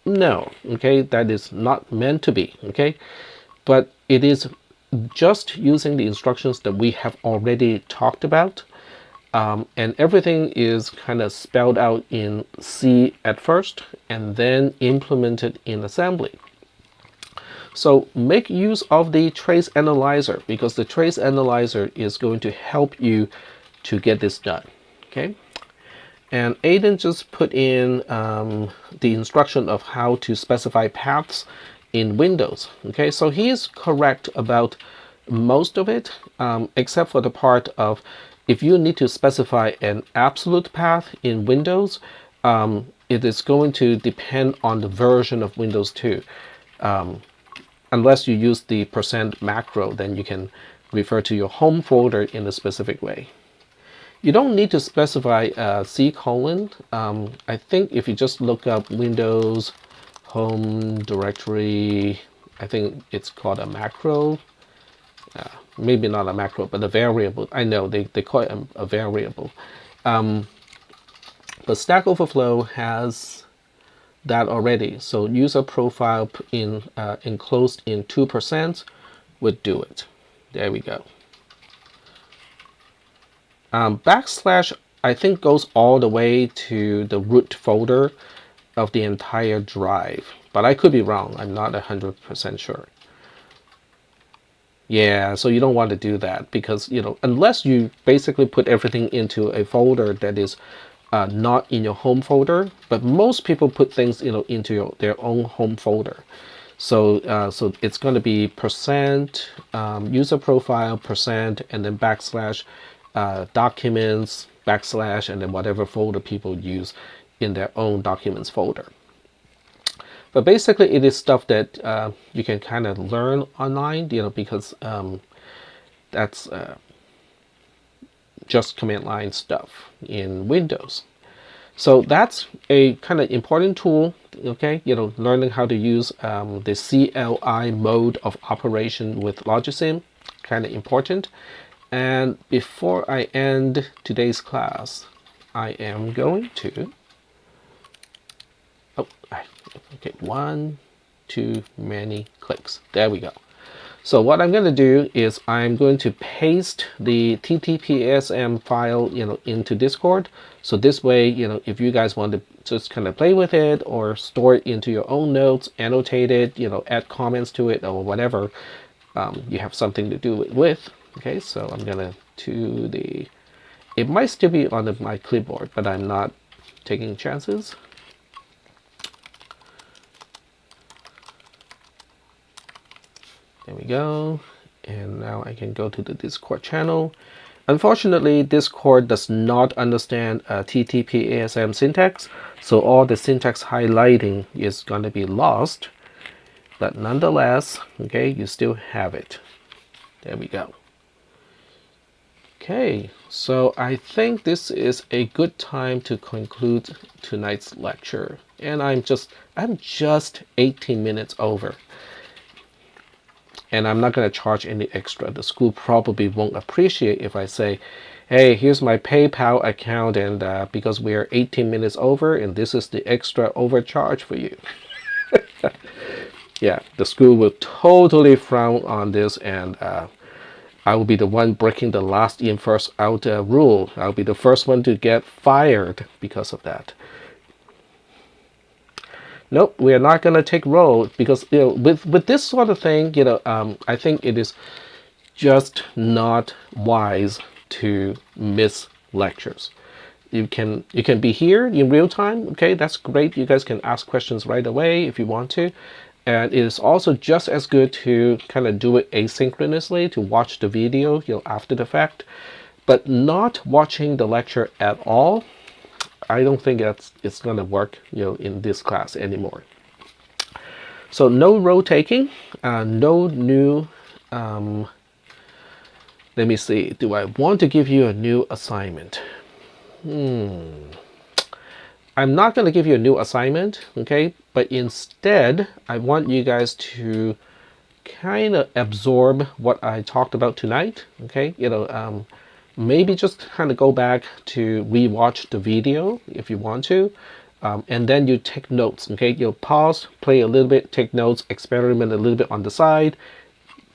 No, okay, that is not meant to be, okay? But it is just using the instructions that we have already talked about, and everything is kind of spelled out in C at first and then implemented in assembly. So make use of the trace analyzer because the trace analyzer is going to help you to get this done. Okay, and Aiden just put in the instruction of how to specify paths in Windows. Okay, so he is correct about most of it, except for the part of if you need to specify an absolute path in Windows, it is going to depend on the version of Windows 2. Unless you use the % macro, then you can refer to your home folder in a specific way. You don't need to specify C:. I think if you just look up Windows home directory, I think it's called a macro. Maybe not a macro, but a variable. I know they call it a variable. But Stack Overflow has that already. So user profile enclosed in 2% would do it. There we go. Backslash, I think, goes all the way to the root folder of the entire drive, but I could be wrong. I'm not 100% sure. Yeah, so you don't want to do that because, unless you basically put everything into a folder that is not in your home folder, but most people put things, into their own home folder. So so it's going to be % user profile % and then backslash documents backslash and then whatever folder people use in their own documents folder. But basically it is stuff that you can kind of learn online, because that's just command line stuff in Windows. So that's a kind of important tool, okay? Learning how to use the CLI mode of operation with Logisim, kind of important. And before I end today's class, I am going to, okay, one too many clicks. There we go. So what I'm going to do is I'm going to paste the TTPSM file, into Discord. So this way, if you guys want to just kind of play with it or store it into your own notes, annotate it, add comments to it or whatever, you have something to do it with. Okay, so I'm going to do the, it might still be on my clipboard, but I'm not taking chances. There we go. And now I can go to the Discord channel. Unfortunately, Discord does not understand TTP-ASM syntax, so all the syntax highlighting is going to be lost. But nonetheless, okay, you still have it. There we go. Okay, so I think this is a good time to conclude tonight's lecture. And I'm just 18 minutes over. And I'm not going to charge any extra. The school probably won't appreciate if I say, hey, here's my PayPal account, and because we are 18 minutes over, and this is the extra overcharge for you. Yeah, the school will totally frown on this, and I will be the one breaking the last in, first out rule. I'll be the first one to get fired because of that. Nope, we are not going to take roll because with this sort of thing, I think it is just not wise to miss lectures. You can be here in real time. Okay, that's great. You guys can ask questions right away if you want to. And it is also just as good to kind of do it asynchronously, to watch the video after the fact, but not watching the lecture at all. I don't think it's going to work in this class anymore. So no roll taking, no new let me see, do I want to give you a new assignment? I'm not going to give you a new assignment, okay, but instead I want you guys to kind of absorb what I talked about tonight. Okay, maybe just kind of go back to rewatch the video if you want to, and then you take notes. Okay, you'll pause, play a little bit, take notes, experiment a little bit on the side,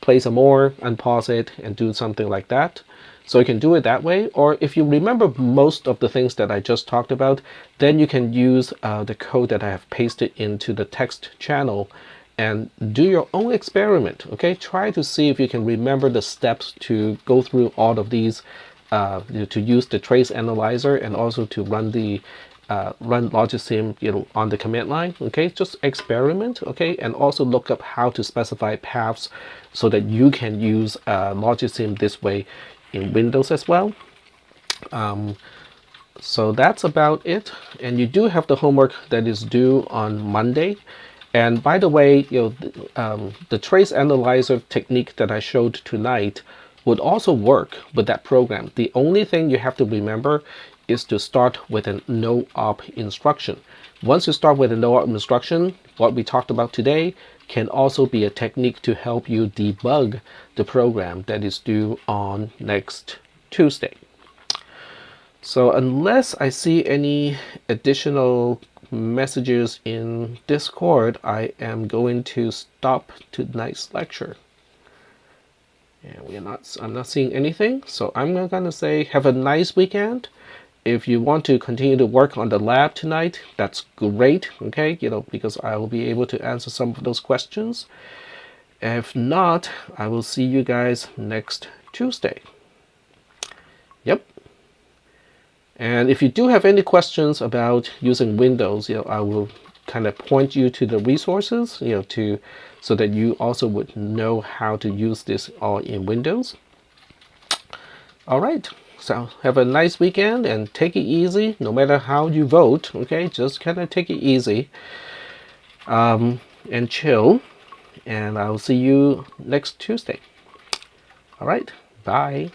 play some more, unpause it, and do something like that. So you can do it that way. Or if you remember most of the things that I just talked about, then you can use the code that I have pasted into the text channel and do your own experiment. Okay, try to see if you can remember the steps to go through all of these, to use the trace analyzer and also to run the run Logisim on the command line. Okay, just experiment. Okay, and also look up how to specify paths so that you can use Logisim this way in Windows as well. So that's about it. And you do have the homework that is due on Monday. And by the way, the trace analyzer technique that I showed tonight would also work with that program. The only thing you have to remember is to start with a no-op instruction. Once you start with a no-op instruction, what we talked about today can also be a technique to help you debug the program that is due on next Tuesday. So unless I see any additional messages in Discord, I am going to stop tonight's lecture. And I'm not seeing anything, so I'm going to say have a nice weekend. If you want to continue to work on the lab tonight, that's great, okay, because I will be able to answer some of those questions. If not, I will see you guys next Tuesday. Yep. And if you do have any questions about using Windows, I will kind of point you to the resources, so that you also would know how to use this all in Windows. All right. So have a nice weekend and take it easy. No matter how you vote, okay, just kind of take it easy, and chill. And I'll see you next Tuesday. All right. Bye.